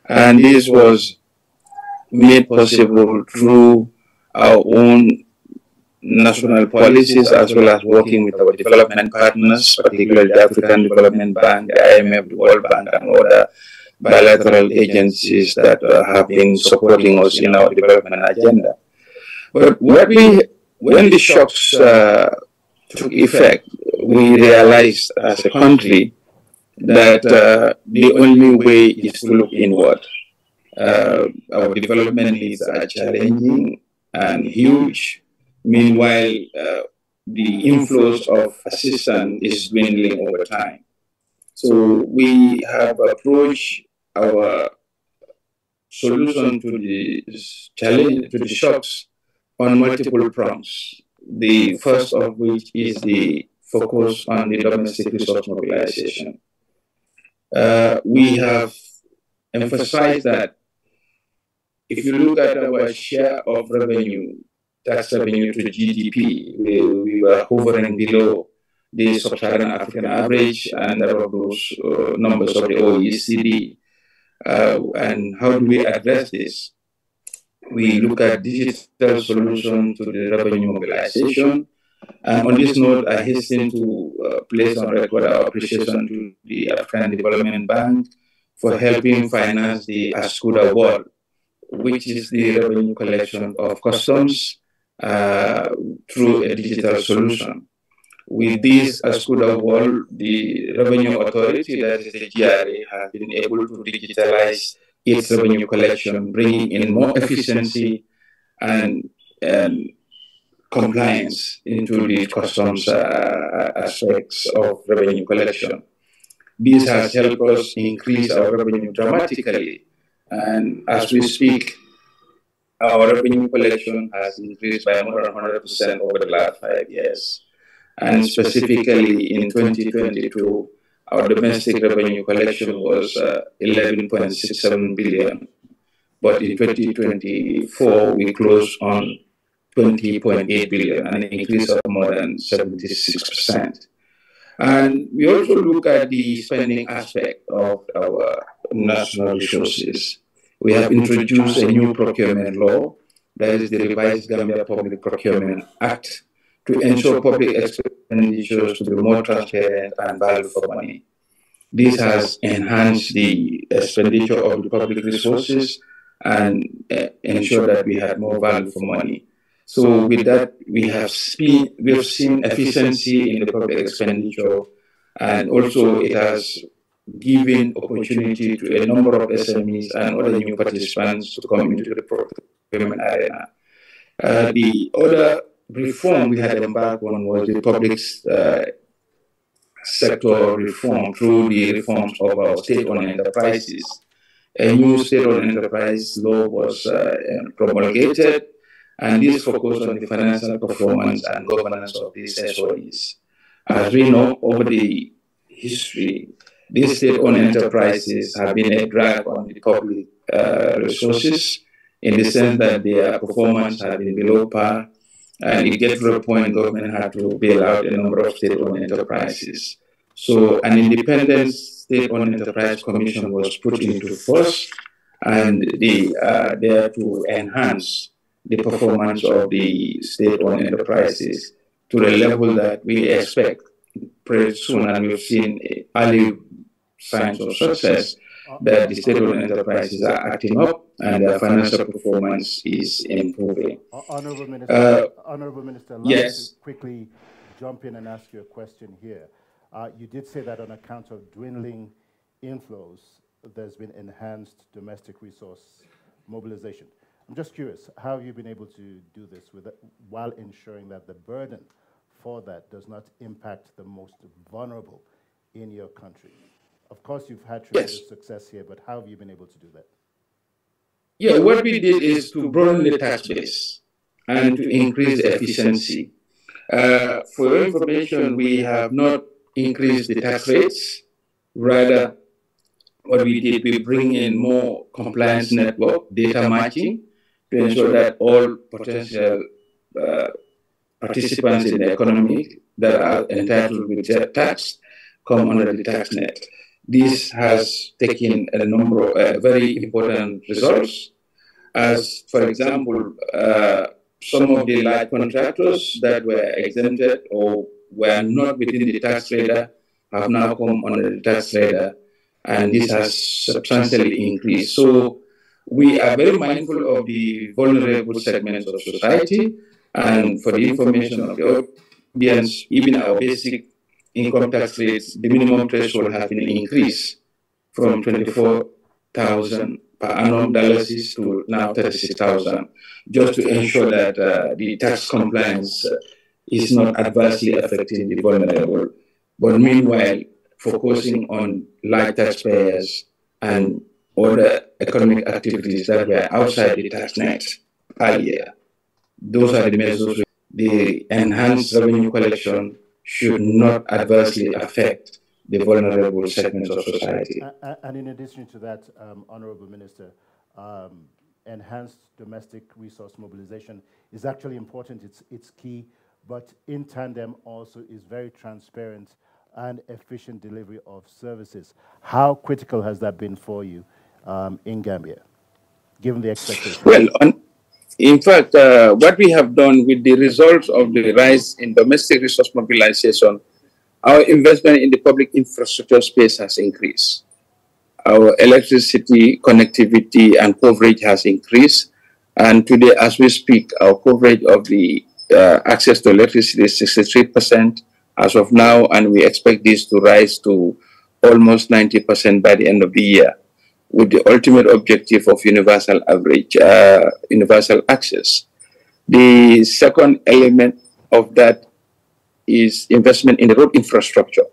And this was made possible through our own national policies, as well as working with our development partners, particularly the African Development Bank, the IMF, the World Bank, and other bilateral agencies that have been supporting us in our development agenda. But when the shocks took effect, we realized as a country that the only way is to look inward. Our development needs are challenging and huge. Meanwhile, the inflows of assistance is dwindling over time. So we have approached our solution to the challenge, to the shocks, on multiple prongs. The first of which is the focus on the domestic resource mobilization. We have emphasized that if you look at our share of revenue, tax revenue to GDP, we were hovering below the sub-Saharan African average and of those numbers of the OECD. And how do we address this? We look at digital solution to the revenue mobilization. And on this note, I hasten to place on record our appreciation to the African Development Bank for helping finance the Askuda Wall, which is the revenue collection of customs through a digital solution. With this Askuda Wall, the Revenue Authority, that is the GRA, has been able to digitalize its revenue collection, bringing in more efficiency and compliance into the customs aspects of revenue collection. This has helped us increase our revenue dramatically. And as we speak, our revenue collection has increased by more than 100% over the last 5 years. And specifically in 2022, our domestic revenue collection was 11.67 billion. But in 2024, we closed on 20.8 billion, an increase of more than 76%. And we also look at the spending aspect of our national resources. We have introduced a new procurement law, that is the revised Gambia Public Procurement Act, to ensure public expenditures to be more transparent and value for money. This has enhanced the expenditure of the public resources and ensured that we had more value for money. So with that, we have seen efficiency in the public expenditure, and also it has given opportunity to a number of SMEs and other new participants to come into the procurement arena. The other reform we had embarked on was the public sector reform through the reforms of our state-owned enterprises. A new state-owned enterprise law was promulgated, and this focused on the financial performance and governance of these SOEs. As we know, over the history, these state-owned enterprises have been a drag on the public resources in the sense that their performance has been below par, and it gets to a point government had to bail out a number of state-owned enterprises. So an independent state-owned enterprise commission was put into force, and there to enhance the performance of the state-owned enterprises to the level that we expect pretty soon, and we've seen early signs of success that the state-owned enterprises are acting up and their financial performance is improving. Honorable Minister, allow yes. me to quickly jump in and ask you a question here. You did say that on account of dwindling inflows, there's been enhanced domestic resource mobilization. I'm just curious, how have you been able to do this while ensuring that the burden for that does not impact the most vulnerable in your country? Of course, you've had tremendous success here, but how have you been able to do that? Yeah, what we did is to broaden the tax base and to increase efficiency. For your information, we have not increased the tax rates. Rather, what we did, we bring in more compliance network, data matching, to ensure that all potential participants in the economy that are entitled with tax come under the tax net. This has taken a number of very important results. As, for example, some of the large contractors that were exempted or were not within the tax radar have now come under the tax radar, and this has substantially increased. So we are very mindful of the vulnerable segments of society, and for the information of the audience, even our basic income tax rates, the minimum threshold has been increased from $24,000 per annum to now $36,000, just to ensure that the tax compliance is not adversely affecting the vulnerable, but meanwhile focusing on large taxpayers and other economic activities that were outside the tax net earlier. Those are the measures. The enhanced revenue collection should not adversely affect the vulnerable segments of society. And in addition to that, Honorable Minister, enhanced domestic resource mobilization is actually important, it's key, but in tandem also is very transparent and efficient delivery of services. How critical has that been for you in Gambia, given the expectations? Well, in fact, what we have done with the results of the rise in domestic resource mobilization, our investment in the public infrastructure space has increased. Our electricity connectivity and coverage has increased. And today, as we speak, our coverage of the access to electricity is 63% as of now, and we expect this to rise to almost 90% by the end of the year, with the ultimate objective of universal access. The second element of that is investment in the road infrastructure.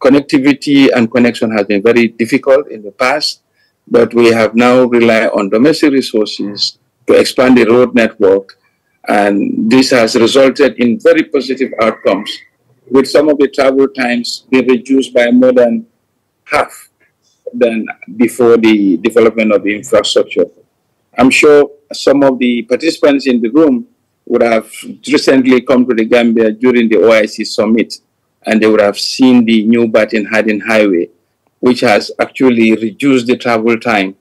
Connectivity and connection has been very difficult in the past, but we have now relied on domestic resources to expand the road network, and this has resulted in very positive outcomes, with some of the travel times being reduced by more than half than before the development of the infrastructure. I'm sure some of the participants in the room would have recently come to the Gambia during the OIC summit, and they would have seen the new Batin Hadin Highway, which has actually reduced the travel time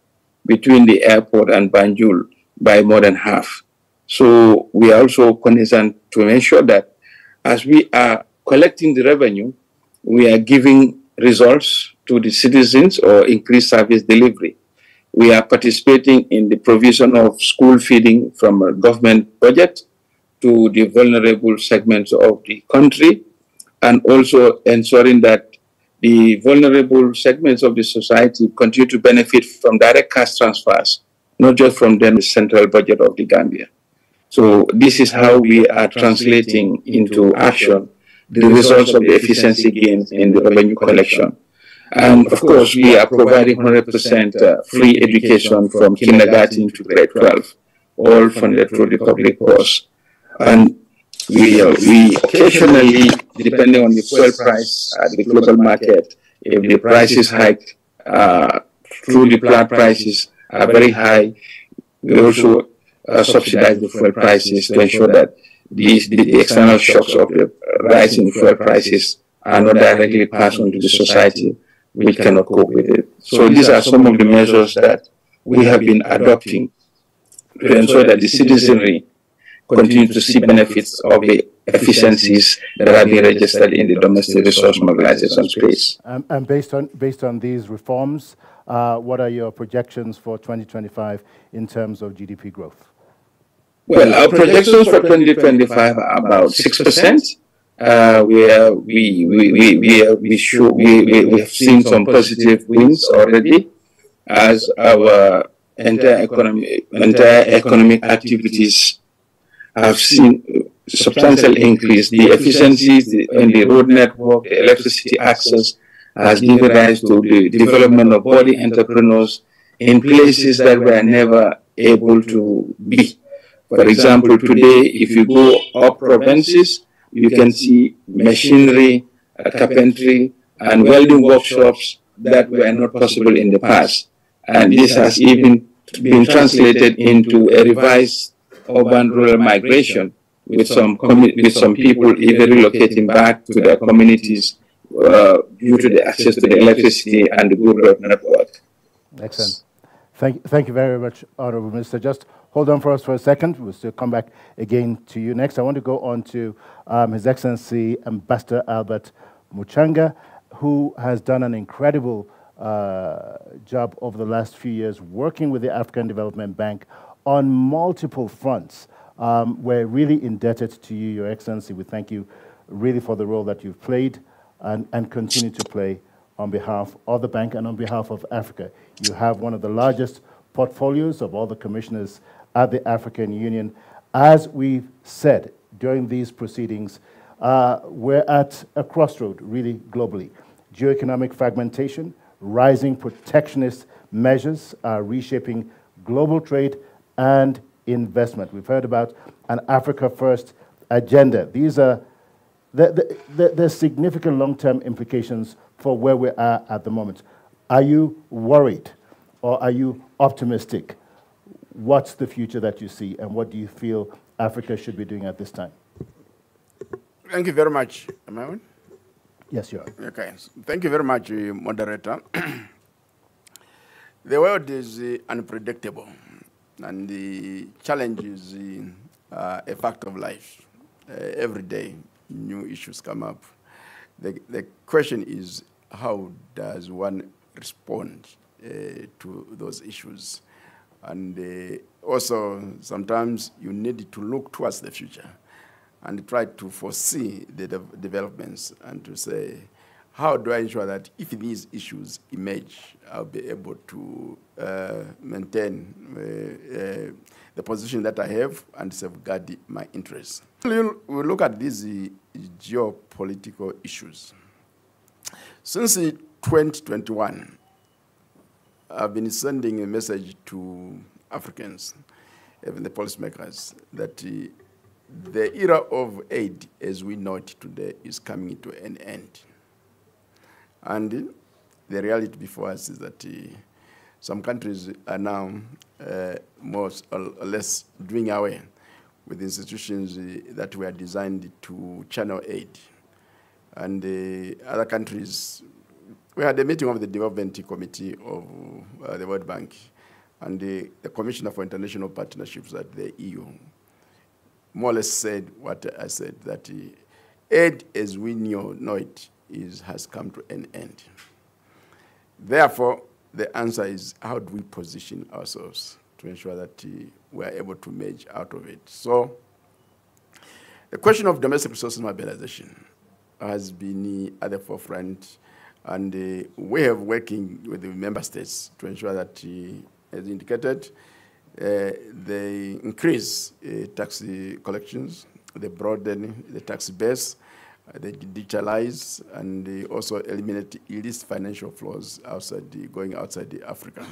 between the airport and Banjul by more than half. So we are also cognizant to ensure that as we are collecting the revenue, we are giving results to the citizens or increase service delivery. We are participating in the provision of school feeding from a government budget to the vulnerable segments of the country, and also ensuring that the vulnerable segments of the society continue to benefit from direct cash transfers, not just from the central budget of the Gambia. So this is how we are translating into action the results of the efficiency gains in the revenue collection. And of course, we are providing 100% free education from kindergarten to grade 12, all funded through the public purse. And we occasionally, depending on the fuel price at the global market, if the prices hike through the plant prices are very high, we also subsidize the fuel prices to ensure that the external shocks of the rising fuel prices are not directly passed on to the society, which cannot cope with it. So these are some of the measures that we have been adopting to ensure that the citizenry continue to see benefits of the efficiencies that are being registered in the domestic resource mobilization space. And based on these reforms, what are your projections for 2025 in terms of GDP growth? Well, our projections for 2025 are about 6%. We have seen some positive wins already as our entire economic activities have seen substantial increase. The efficiencies in the road network, the electricity access has given rise to the development of body entrepreneurs in places that were never able to be. For example, today, if you go up provinces, you can see machinery, carpentry, and welding workshops that were not possible in the past. And this has even been translated into a revised urban-rural migration, with some people even relocating back to their communities due to the access to the electricity and the good road network. Excellent. Thank you very much, Honorable Minister. Just hold on for us for a second. We'll still come back again to you next. I want to go on to His Excellency Ambassador Albert Muchanga, who has done an incredible job over the last few years working with the African Development Bank on multiple fronts. We're really indebted to you, Your Excellency. We thank you really for the role that you've played and continue to play on behalf of the bank and on behalf of Africa. You have one of the largest portfolios of all the commissioners at the African Union. As we've said during these proceedings, we're at a crossroad, really globally. Geoeconomic fragmentation, rising protectionist measures are reshaping global trade and investment. We've heard about an Africa First agenda. These are the significant long-term implications for where we are at the moment. Are you worried or are you optimistic? What's the future that you see and what do you feel Africa should be doing at this time? Thank you very much. Am I on? Yes, you are. Okay. Thank you very much, moderator. The world is unpredictable, and the challenge is a fact of life. Every day, new issues come up. The question is, how does one respond to those issues? And also, sometimes you need to look towards the future and try to foresee the developments and to say, how do I ensure that if these issues emerge, I'll be able to maintain the position that I have and safeguard my interests. We'll look at these geopolitical issues. Since 2021, I've been sending a message to Africans, even the policymakers, that the era of aid as we know it today is coming to an end. And the reality before us is that some countries are now more or less doing away with institutions that were designed to channel aid. And other countries, we had a meeting of the Development Committee of the World Bank and the Commissioner for International Partnerships at the EU more or less said what I said, that aid as we know it has come to an end. Therefore, the answer is, how do we position ourselves to ensure that we are able to merge out of it? So the question of domestic resource mobilization has been at the forefront, and we have working with the member states to ensure that, as indicated, they increase tax collections, they broaden the tax base, they digitalize, and they also eliminate illicit financial flows going outside Africa.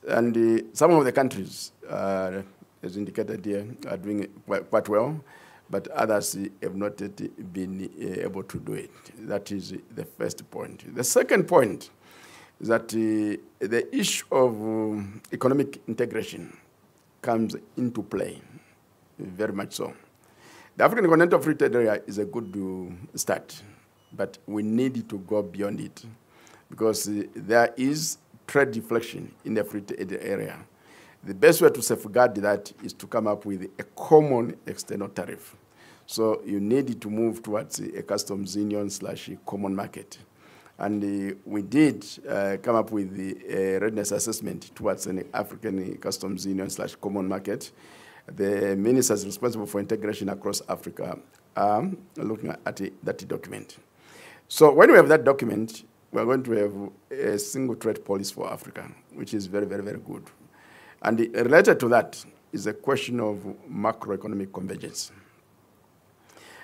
And some of the countries, as indicated here, are doing quite well, but others have not yet been able to do it. That is the first point. The second point is that the issue of economic integration comes into play, very much so. The African Continental Free Trade Area is a good start, but we need to go beyond it, because there is trade deflection in the free trade area. The best way to safeguard that is to come up with a common external tariff. So you need to move towards a customs union / common market. And we did come up with the readiness assessment towards an African customs union / common market. The ministers responsible for integration across Africa are looking at that document. So when we have that document, we're going to have a single trade policy for Africa, which is very, very, very good. And related to that is a question of macroeconomic convergence.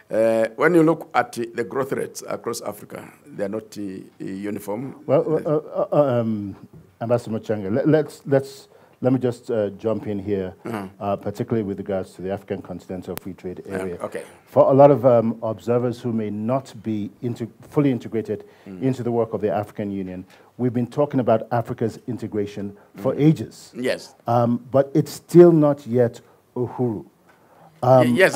When you look at the growth rates across Africa, they are not uniform. Well, Ambassador Muchanga, let me just jump in here, particularly with regards to the African Continental Free Trade Area. Okay. For a lot of observers who may not be fully integrated into the work of the African Union, we've been talking about Africa's integration for ages. Yes. But it's still not yet Uhuru. Yes,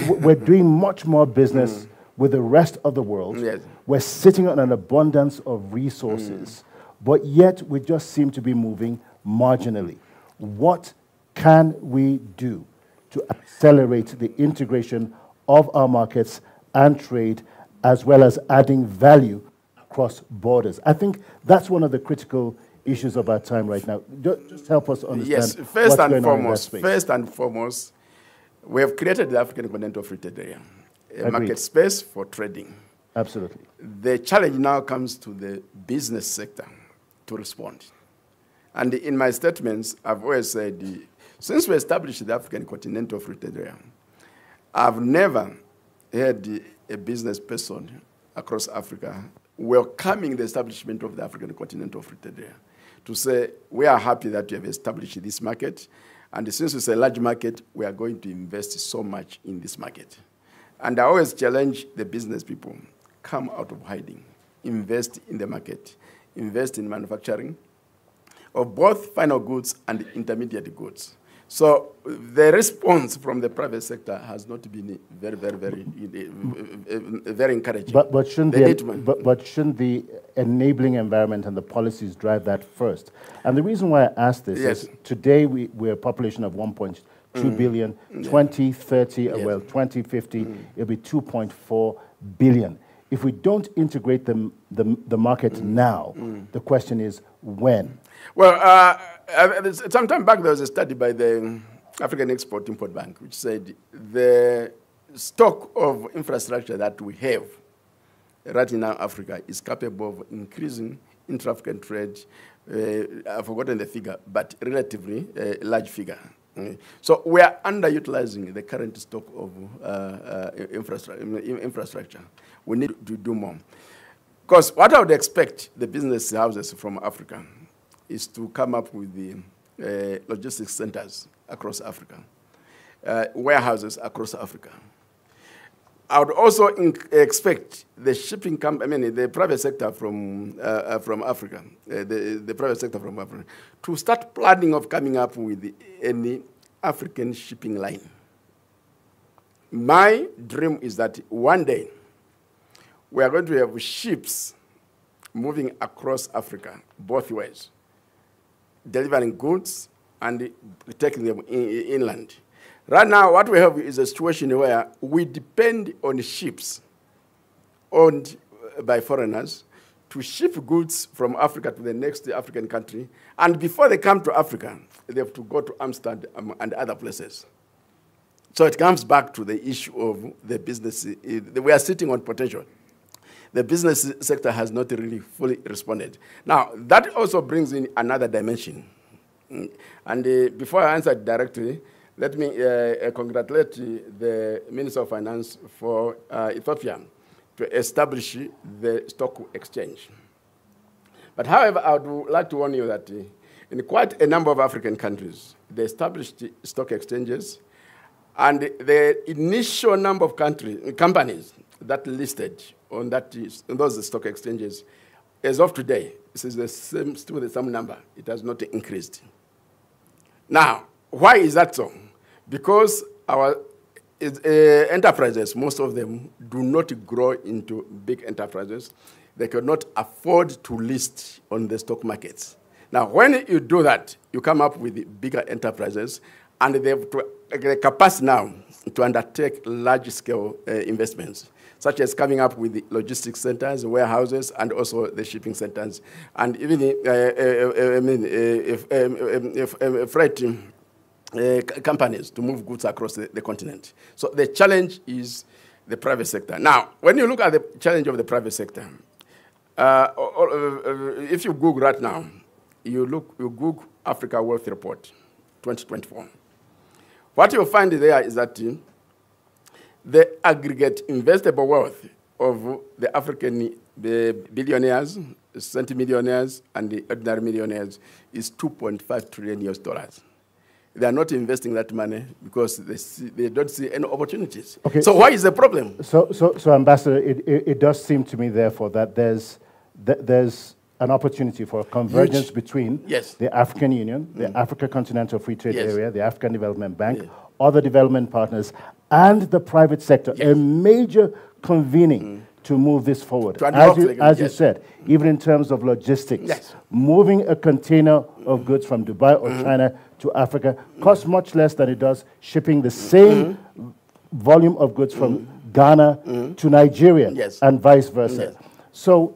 we're doing much more business with the rest of the world. Yes. We're sitting on an abundance of resources, but yet we just seem to be moving marginally. What can we do to accelerate the integration of our markets and trade, as well as adding value across borders? I think that's one of the critical issues of our time right now. Just help us understand. Yes, first and foremost, we have created the African Continental Free Trade Area, a market space for trading. Absolutely. The challenge now comes to the business sector to respond. And in my statements, I've always said, since we established the African Continental Free Trade Area, I've never had a business person across Africa welcoming the establishment of the African Continental Free Trade Area to say, we are happy that you have established this market, and since it's a large market, we are going to invest so much in this market. And I always challenge the business people, come out of hiding, invest in the market, invest in manufacturing of both final goods and intermediate goods. So the response from the private sector has not been very, very, very encouraging. But shouldn't the enabling environment and the policies drive that first? And the reason why I ask this is today we're a population of 1.2 billion. 2030, well, 2050, it'll be 2.4 billion. If we don't integrate the market now, the question is when? Well, some time back there was a study by the African Export-Import Bank which said the stock of infrastructure that we have right now in Africa is capable of increasing intra-African trade. I've forgotten the figure, but relatively large figure. So we are underutilizing the current stock of infrastructure. We need to do more. Because what I would expect the business houses from Africa is to come up with the logistics centers across Africa, warehouses across Africa. I would also expect the shipping company, the private sector from Africa, the private sector from Africa, to start planning of coming up with any African shipping line. My dream is that one day we are going to have ships moving across Africa both ways, delivering goods and taking them inland. Right now, what we have is a situation where we depend on ships owned by foreigners to ship goods from Africa to the next African country. And before they come to Africa, they have to go to Amsterdam and other places. So it comes back to the issue of the business. We are sitting on potential. The business sector has not really fully responded. Now, that also brings in another dimension. And before I answer directly, let me congratulate the Minister of Finance for Ethiopia to establish the stock exchange. But however, I would like to warn you that in quite a number of African countries, they established stock exchanges, and the initial number of companies that listed on those stock exchanges, as of today, this is still the same number. It has not increased. Now, why is that so? Because our enterprises, most of them, do not grow into big enterprises. They cannot afford to list on the stock markets. Now, when you do that, you come up with bigger enterprises, and they have the capacity now to undertake large-scale investments, such as coming up with the logistics centers, warehouses, and also the shipping centers, and even freight companies to move goods across the continent. So the challenge is the private sector. Now, when you look at the challenge of the private sector, if you Google right now, you Google Africa Wealth Report 2024. What you'll find there is that the aggregate investable wealth of the African billionaires, centimillionaires, and the ordinary millionaires is $2.5 trillion. They are not investing that money because they don't see any opportunities. Okay. So why is the problem? So Ambassador, it does seem to me, therefore, that there's an opportunity for a convergence between the African Union, the Africa Continental Free Trade Area, the African Development Bank, other development partners, and the private sector, a major convening to move this forward. As you said, even in terms of logistics, moving a container of goods from Dubai or China to Africa costs much less than it does shipping the same volume of goods from Ghana to Nigeria and vice versa. So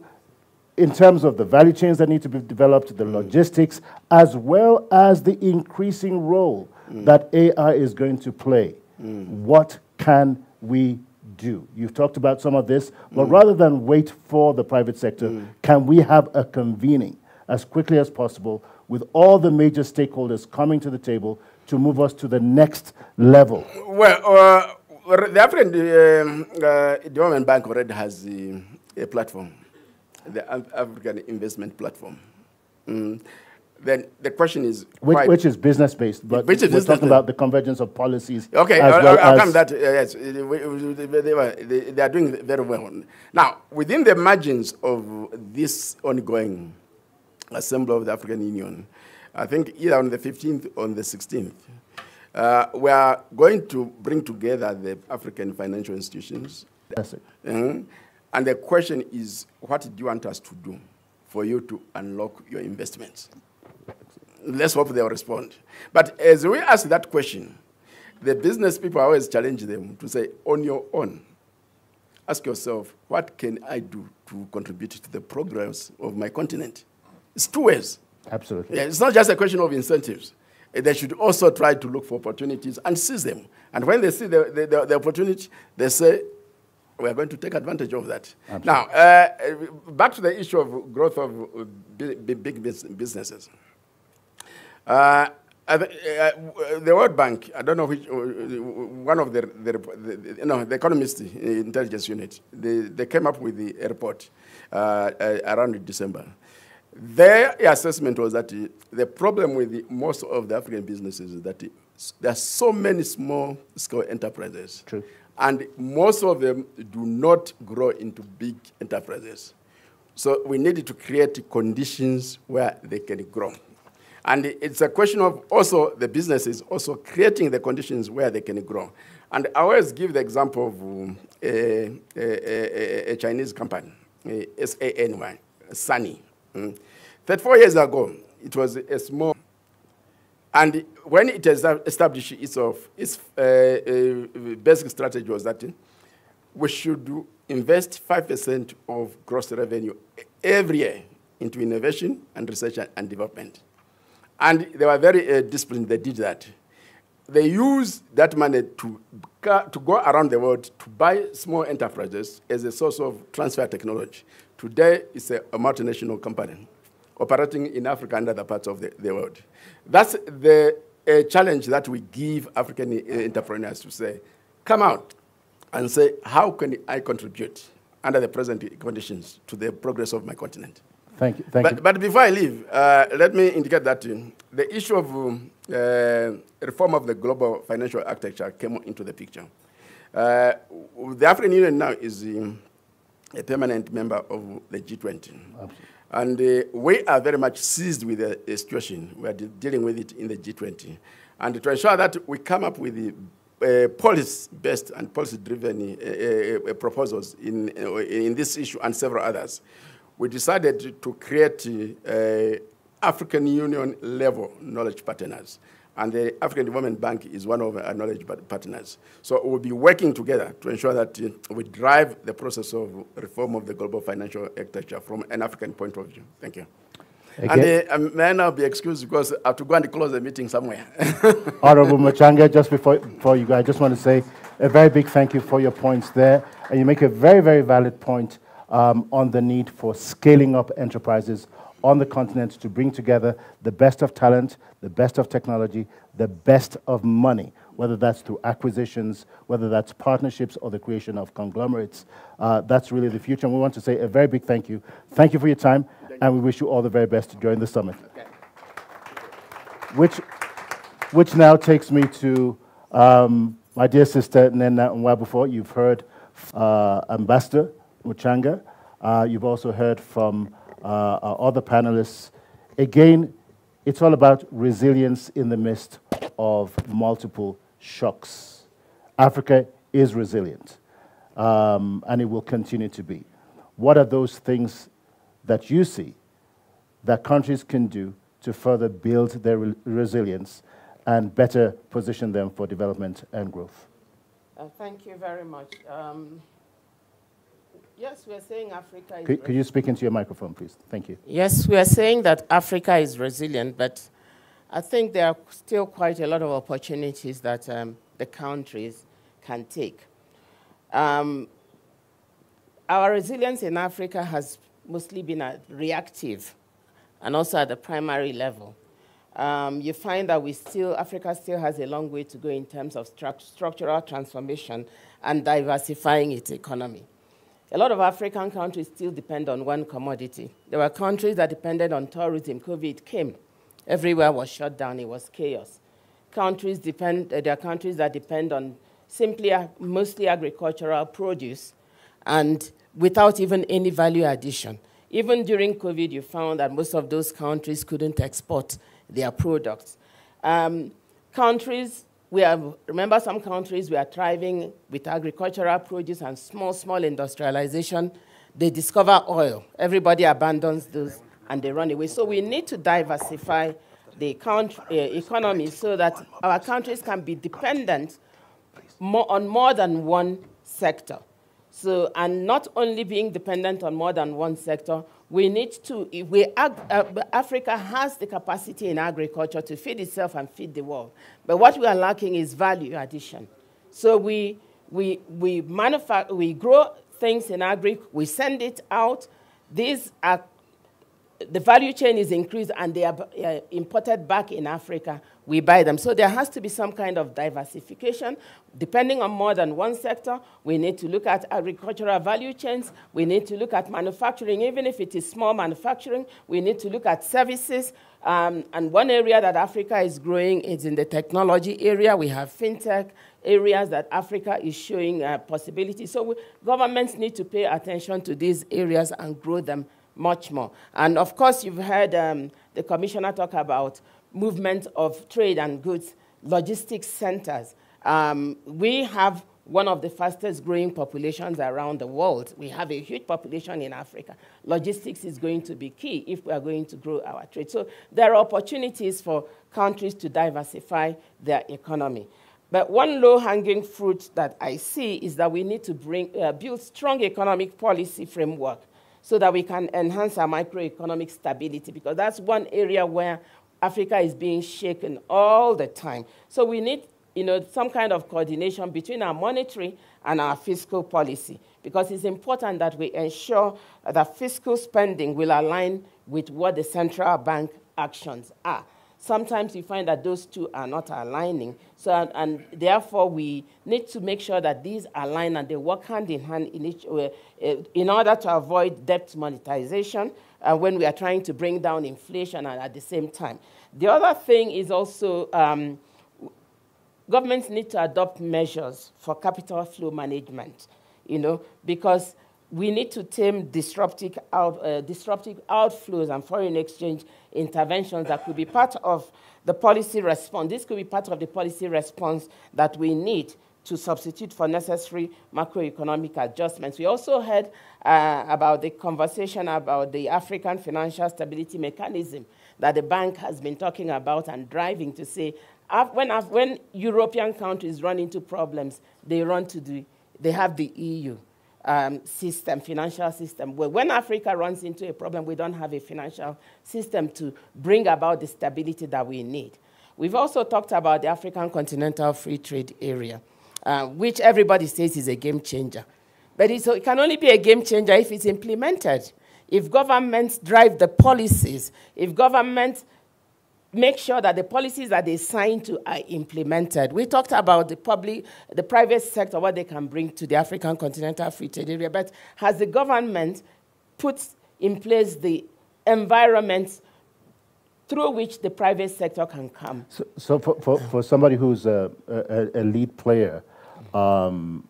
in terms of the value chains that need to be developed, the logistics, as well as the increasing role that AI is going to play, what can we do? You've talked about some of this, but rather than wait for the private sector, can we have a convening as quickly as possible with all the major stakeholders coming to the table to move us to the next level? Well, the African Development Bank already has a platform, the African Investment Platform. Then the question is... Which is business-based, but we're talking about the convergence of policies. Okay, I'll come to that. Yes, they are doing very well. Now, within the margins of this ongoing Assembly of the African Union, I think either on the 15th or on the 16th, we are going to bring together the African financial institutions. That's it. And the question is, what do you want us to do for you to unlock your investments? Let's hope they'll respond. But as we ask that question, the business people always challenge them to say, on your own, ask yourself, what can I do to contribute to the progress of my continent? It's two ways. Absolutely. Yeah, it's not just a question of incentives. They should also try to look for opportunities and seize them. And when they see the opportunity, they say, we are going to take advantage of that. Absolutely. Now, back to the issue of growth of big businesses. The World Bank, I don't know which, one of the Economist Intelligence Unit, they came up with the report around December. Their assessment was that the problem with most of the African businesses is that there are so many small-scale enterprises. True. And most of them do not grow into big enterprises. So we needed to create conditions where they can grow. And it's a question of also the businesses also creating the conditions where they can grow. And I always give the example of a Chinese company, SANY, Sunny. 34 years ago, it was a small, and when it established itself, its basic strategy was that we should invest 5% of gross revenue every year into innovation and research and development. And they were very disciplined. They did that. They use that money to go around the world to buy small enterprises as a source of transfer technology. Today, it's a multinational company operating in Africa and other parts of the world. That's the challenge that we give African entrepreneurs to say, come out and say, how can I contribute under the present conditions to the progress of my continent? Thank you. But before I leave, let me indicate that the issue of reform of the global financial architecture came into the picture. The African Union now is a permanent member of the G20. Absolutely. And we are very much seized with the situation. We are dealing with it in the G20. And to ensure that we come up with the policy-based and policy-driven proposals in this issue and several others, we decided to create African Union-level knowledge partners. And the African Development Bank is one of our knowledge partners. So we'll be working together to ensure that we drive the process of reform of the global financial architecture from an African point of view. Thank you. Okay. And may I now be excused because I have to go and close the meeting somewhere. Honorable Muchanga, just before you go, I just want to say a very big thank you for your points there. And you make a very, very valid point on the need for scaling up enterprises on the continent to bring together the best of talent, the best of technology, the best of money, whether that's through acquisitions, whether that's partnerships or the creation of conglomerates. That's really the future. And we want to say a very big thank you. Thank you for your time, and we wish you all the very best during the summit. Okay. Which now takes me to my dear sister, Nena Nwabufor. You've heard Ambassador Muchanga. You've also heard from our other panelists. Again, it's all about resilience in the midst of multiple shocks. Africa is resilient, and it will continue to be. What are those things that you see that countries can do to further build their resilience and better position them for development and growth? Thank you very much. Yes, we are saying Africa is... Could you speak into your microphone, please? Thank you. Yes, we are saying that Africa is resilient, but I think there are still quite a lot of opportunities that the countries can take. Our resilience in Africa has mostly been reactive and also at the primary level. You find that Africa still has a long way to go in terms of structural transformation and diversifying its economy. A lot of African countries still depend on one commodity. There were countries that depended on tourism. COVID came. Everywhere was shut down. It was chaos. There are countries that depend on mostly agricultural produce and without even any value addition. Even during COVID, you found that most of those countries couldn't export their products. Remember some countries were thriving with agricultural produce and small industrialization. They discover oil. Everybody abandons those and they run away. So we need to diversify the economy so that our countries can be dependent on more than one sector. So, and not only being dependent on more than one sector, we need to, Africa has the capacity in agriculture to feed itself and feed the world. But what we are lacking is value addition. So we grow things in agri, we send it out. The value chain is increased and they are imported back in Africa. We buy them. So there has to be some kind of diversification. Depending on more than one sector, we need to look at agricultural value chains. We need to look at manufacturing, even if it is small manufacturing. We need to look at services. And one area that Africa is growing is in the technology area. We have fintech areas that Africa is showing possibilities. So governments need to pay attention to these areas and grow them much more. And of course, you've heard the commissioner talk about movement of trade and goods, logistics centers. We have one of the fastest growing populations around the world. We have a huge population in Africa. Logistics is going to be key if we are going to grow our trade. So there are opportunities for countries to diversify their economy. But one low-hanging fruit that I see is that we need to build strong economic policy framework so that we can enhance our microeconomic stability, because that's one area where Africa is being shaken all the time. So we need, some kind of coordination between our monetary and our fiscal policy, because it's important that we ensure that fiscal spending will align with what the central bank actions are. Sometimes you find that those two are not aligning. So, and therefore, we need to make sure that these align and they work hand in hand in order to avoid debt monetization when we are trying to bring down inflation and at the same time. The other thing is also governments need to adopt measures for capital flow management, because we need to tame disruptive outflows and foreign exchange interventions that could be part of the policy response. This could be part of the policy response that we need to substitute for necessary macroeconomic adjustments. We also heard about the conversation about the African Financial Stability Mechanism that the bank has been talking about and driving to say, when European countries run into problems, they have the EU. Financial system. Well, when Africa runs into a problem, we don't have a financial system to bring about the stability that we need. We've also talked about the African Continental Free Trade Area, which everybody says is a game changer. But it can only be a game changer if it's implemented. If governments drive the policies, if governments make sure that the policies that they sign to are implemented. We talked about the private sector, what they can bring to the African Continental Free Trade Area, but has the government put in place the environment through which the private sector can come? So for somebody who's a lead player on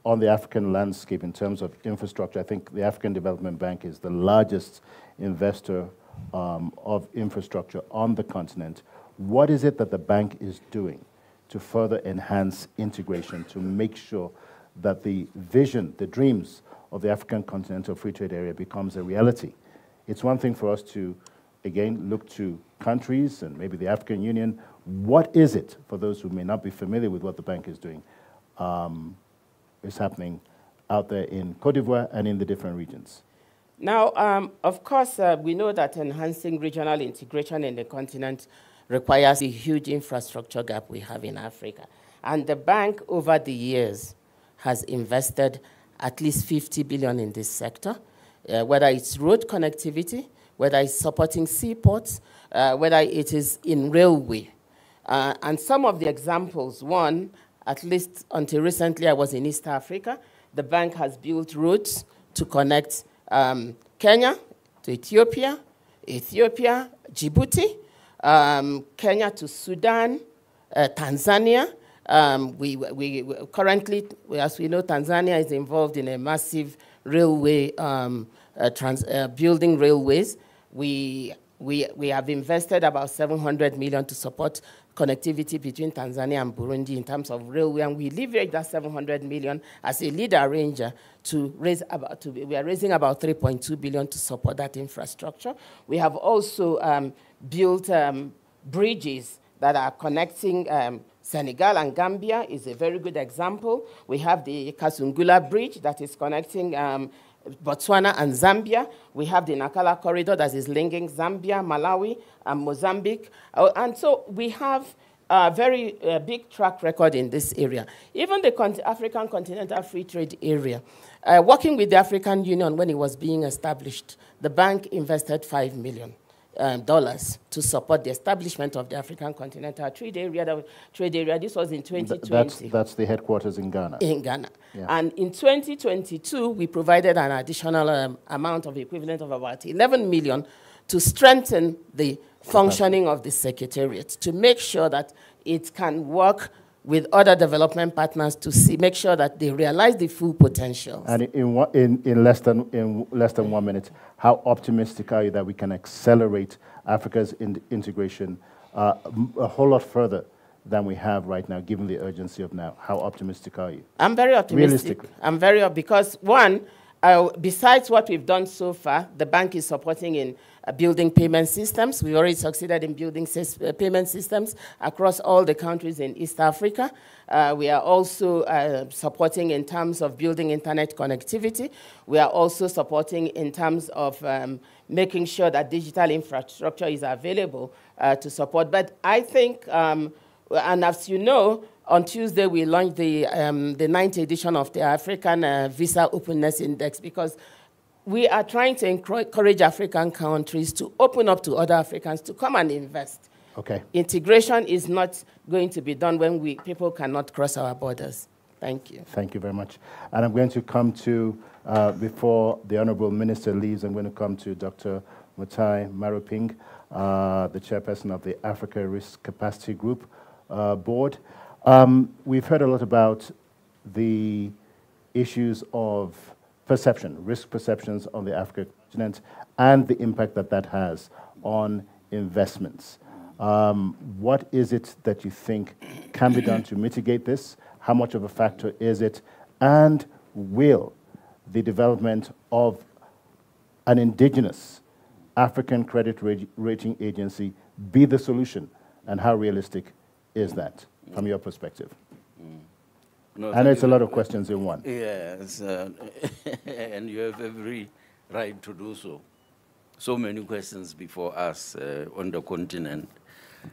the African landscape in terms of infrastructure, I think the African Development Bank is the largest investor of infrastructure on the continent. What is it that the bank is doing to further enhance integration, to make sure that the vision, the dreams of the African Continental Free Trade Area becomes a reality? It's one thing for us to, again, look to countries and maybe the African Union. What is it, for those who may not be familiar with what the bank is doing, is happening out there in Côte d'Ivoire and in the different regions? Now, of course, we know that enhancing regional integration in the continent requires a huge infrastructure gap we have in Africa. And the bank, over the years, has invested at least 50 billion in this sector, whether it's road connectivity, whether it's supporting seaports, whether it is in railway. And some of the examples, one, at least until recently, I was in East Africa. The bank has built roads to connect Kenya to Ethiopia, Djibouti, Kenya to Sudan, Tanzania. We currently, as we know, Tanzania is involved in a massive railway, building railways. We have invested about 700 million to support connectivity between Tanzania and Burundi in terms of railway, and we leverage that 700 million as a lead arranger to raise we are raising about 3.2 billion to support that infrastructure. We have also built bridges that are connecting Senegal and Gambia is a very good example. We have the Kasungula Bridge that is connecting Botswana and Zambia. We have the Nakala Corridor that is linking Zambia, Malawi, and Mozambique. And so we have a very big track record in this area. Even the African Continental Free Trade Area, working with the African Union when it was being established, the bank invested $5 million to support the establishment of the African Continental Trade Area. This was in 2020. That's the headquarters in Ghana. In Ghana. Yeah. And in 2022, we provided an additional amount of equivalent of about 11 million to strengthen the functioning of the Secretariat, to make sure that it can work with other development partners to make sure that they realize the full potential. And in less than 1 minute, how optimistic are you that we can accelerate Africa's integration a whole lot further than we have right now, given the urgency of now? How optimistic are you? I'm very optimistic. Realistically. I'm because one, Besides what we've done so far, the bank is supporting in building payment systems. We already succeeded in building payment systems across all the countries in East Africa. We are also supporting in terms of building internet connectivity. We are also supporting in terms of making sure that digital infrastructure is available to support. But I think, and as you know, on Tuesday, we launched the 9th edition of the African Visa Openness Index, because we are trying to encourage African countries to open up to other Africans to come and invest. Okay. Integration is not going to be done when people cannot cross our borders. Thank you. Thank you very much. And I'm going to come to, before the Honorable Minister leaves, I'm going to come to Dr. Muttai Maruping, the chairperson of the Africa Risk Capacity Group Board. We've heard a lot about the issues of perception, risk perceptions on the African continent, and the impact that that has on investments. What is it that you think can be done to mitigate this? How much of a factor is it? And will the development of an indigenous African credit rating agency be the solution? And how realistic is that from your perspective? No, I know it's a lot of questions in one. Yes, and you have every right to do so. So many questions before us on the continent.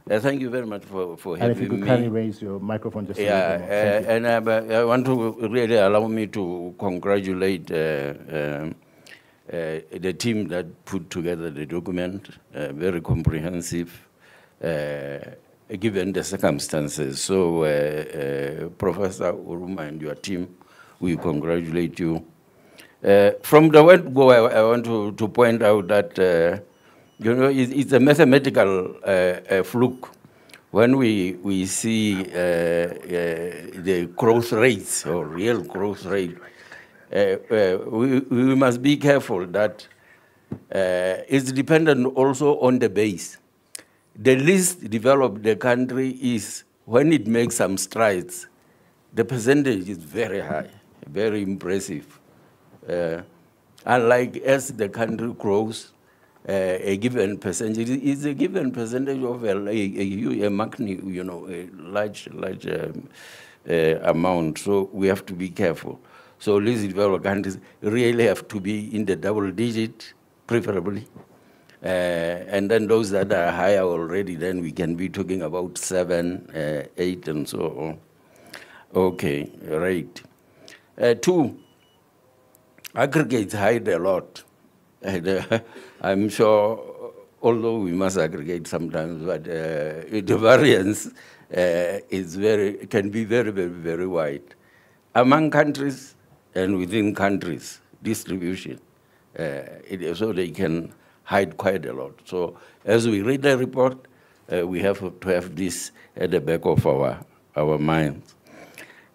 Thank you very much for having me. And if you could kindly raise your microphone just a little bit more. And I want to really allow me to congratulate the team that put together the document, very comprehensive, given the circumstances. So, Professor Oruma and your team, we congratulate you. From the word go, I want to point out that, you know, it's a mathematical fluke when we see the growth rates or real growth rate. We must be careful that it's dependent also on the base. The least developed the country is when it makes some strides, the percentage is very high, very impressive. Unlike as the country grows, a given percentage is a given percentage of a large amount. So we have to be careful. So least developed countries really have to be in the double digit, preferably. And then those that are higher already, then we can be talking about 7, 8, and so on. Okay, right. 2, aggregates hide a lot. And, I'm sure, although we must aggregate sometimes, but the variance can be very, very, very wide. Among countries and within countries, distribution, so they can hide quite a lot. So as we read the report, we have to have this at the back of our minds.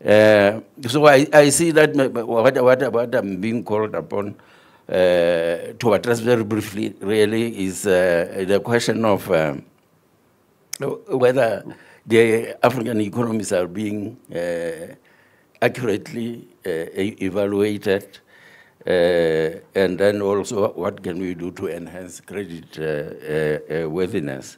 So I see that what I'm being called upon to address very briefly really is the question of whether the African economies are being accurately evaluated, and then also what can we do to enhance credit worthiness.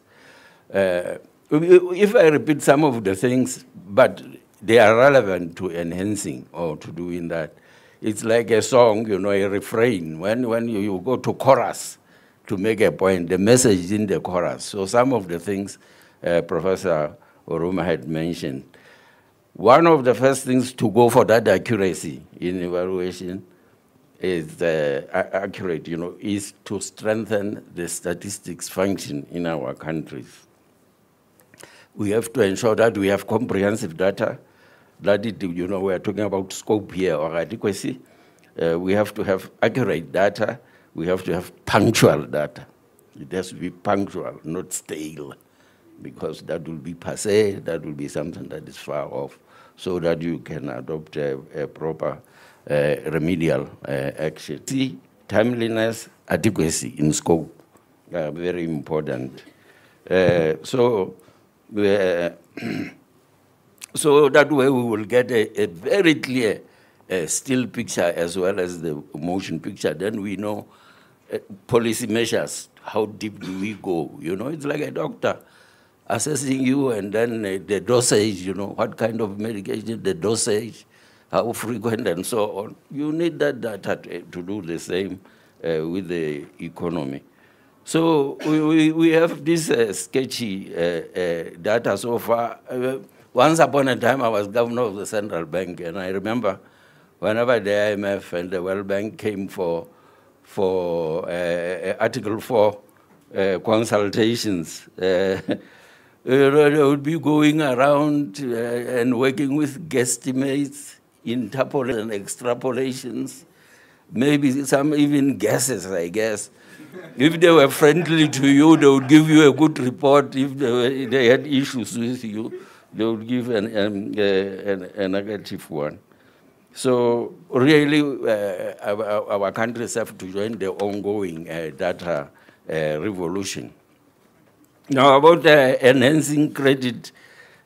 If I repeat some of the things, but they are relevant to enhancing or to doing that, it's like a song, you know, a refrain. When you go to chorus to make a point, the message is in the chorus. So some of the things Professor Oruma had mentioned. One of the first things to go for that accuracy in evaluation is accurate, you know, is to strengthen the statistics function in our countries. We have to ensure that we have comprehensive data, that it, you know, we're talking about scope here or adequacy. We have to have accurate data. We have to have punctual data. It has to be punctual, not stale, because that will be passé, that will be something that is far off, so that you can adopt a proper remedial action. See, timeliness, adequacy in scope are very important. So that way we will get a very clear a still picture as well as the motion picture, then we know policy measures. How deep do we go? You know, it's like a doctor assessing you, and then the dosage, you know, what kind of medication, the dosage, how frequent, and so on. You need that data to do the same with the economy. So we have this sketchy data so far. Once upon a time, I was governor of the central bank, and I remember whenever the IMF and the World Bank came for Article 4 consultations, they would be going around and working with guesstimates, interpolations and extrapolations, maybe some even guesses, I guess. If they were friendly to you, they would give you a good report. If they had issues with you, they would give a negative one. So really, our countries have to join the ongoing data revolution. Now about enhancing credit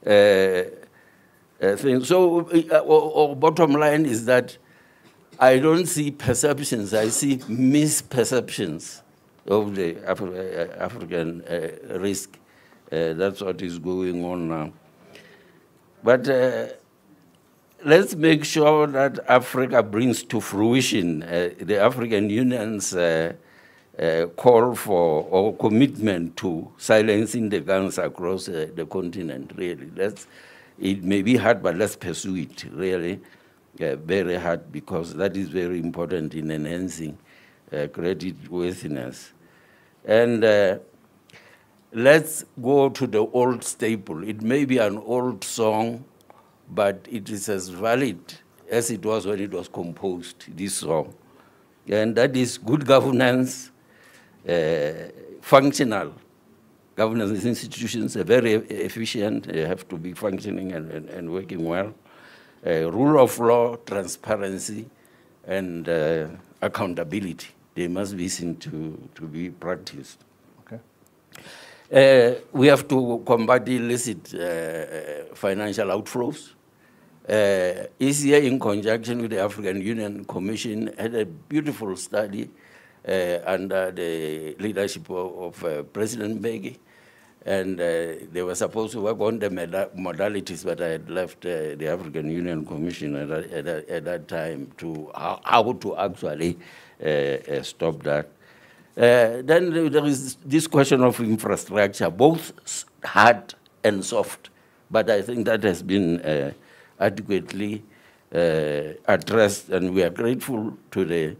thing. So our bottom line is that I don't see perceptions, I see misperceptions of the African risk. That's what is going on now. But let's make sure that Africa brings to fruition the African Union's call for or commitment to silencing the guns across the continent, really. It may be hard, but let's pursue it, really. Very hard, because that is very important in enhancing creditworthiness. And let's go to the old staple. It may be an old song, but it is as valid as it was when it was composed, this song. And that is good governance, functional governance institutions are very efficient, they have to be functioning and working well. Rule of law, transparency, and accountability. They must be seen to be practiced. Okay. We have to combat illicit financial outflows. ECA, in conjunction with the African Union Commission, had a beautiful study under the leadership of President Mbeki. And they were supposed to work on the modalities, but I had left the African Union Commission at that time to how to actually stop that. Then there is this question of infrastructure, both hard and soft, but I think that has been adequately addressed, and we are grateful to the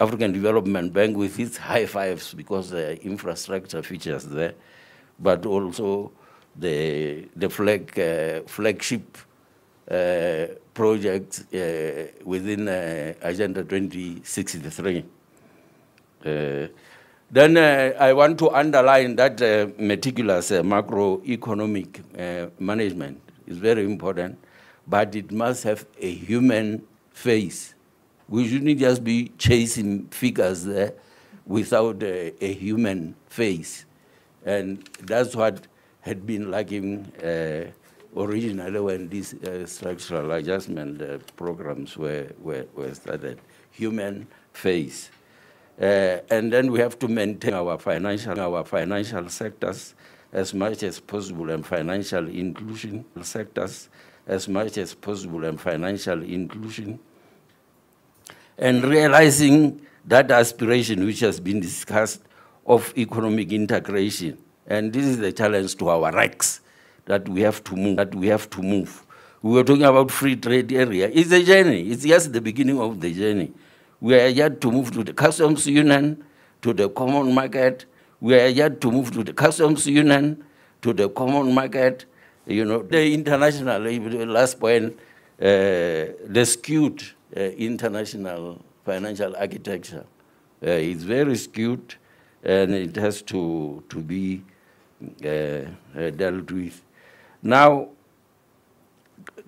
African Development Bank with its high fives because the infrastructure features there, but also the flagship projects within Agenda 2063. Then I want to underline that meticulous macroeconomic management is very important, but it must have a human face. We shouldn't just be chasing figures there without a human face. And that's what had been lacking originally when these structural adjustment programs were started. Human face. And then we have to maintain our financial sectors as much as possible, and financial inclusion sectors as much as possible, and financial inclusion. And realizing that aspiration which has been discussed of economic integration. And this is the challenge to our RECs that we have to move. We were talking about free trade area. It's a journey. It's just the beginning of the journey. We are yet to move to the customs union, to the common market. We are yet to move to the customs union, to the common market. You know, the international, the last point, the skewed international financial architecture. It's very skewed, and it has to be dealt with. Now,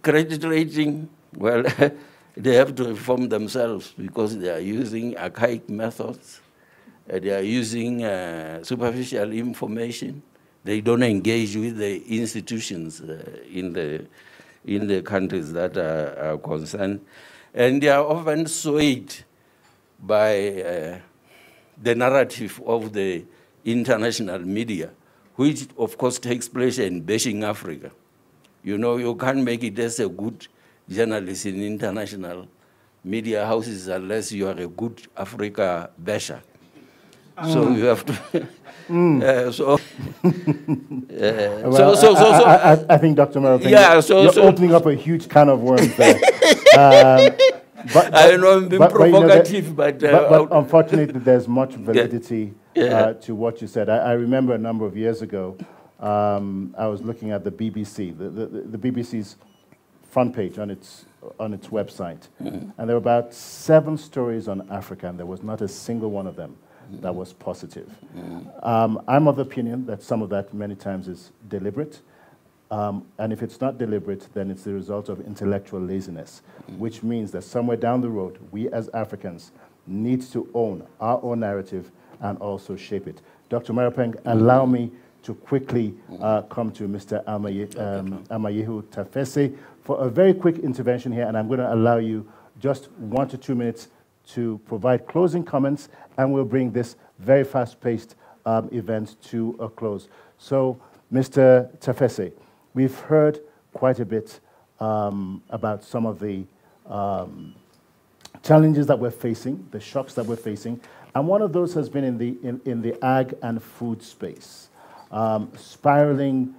credit rating, well, they have to reform themselves because they are using archaic methods. They are using superficial information. They don't engage with the institutions in in the countries that are concerned. And they are often swayed by the narrative of the international media, which of course takes pleasure in bashing Africa. You know, you can't make it as a good journalist in international media houses unless you are a good Africa basher. So you have to. I think, Dr. Merrill, yeah, you're opening up a huge can of worms there. I know I'm being provocative, but unfortunately, there's much validity to what you said. I remember a number of years ago, I was looking at the BBC, the BBC's front page on its website, and there were about 7 stories on Africa, and there was not a single one of them that was positive. I'm of the opinion that some of that many times is deliberate, and if it's not deliberate, then it's the result of intellectual laziness, which means that somewhere down the road, we as Africans need to own our own narrative and also shape it. Dr. Meropeng, allow me to quickly come to Mr. Amayehu Tafesse for a very quick intervention here, and I'm going to allow you just 1 to 2 minutes to provide closing comments, and we'll bring this very fast-paced event to a close. So, Mr. Tafesse, we've heard quite a bit about some of the challenges that we're facing, the shocks that we're facing, and one of those has been in the ag and food space. Spiraling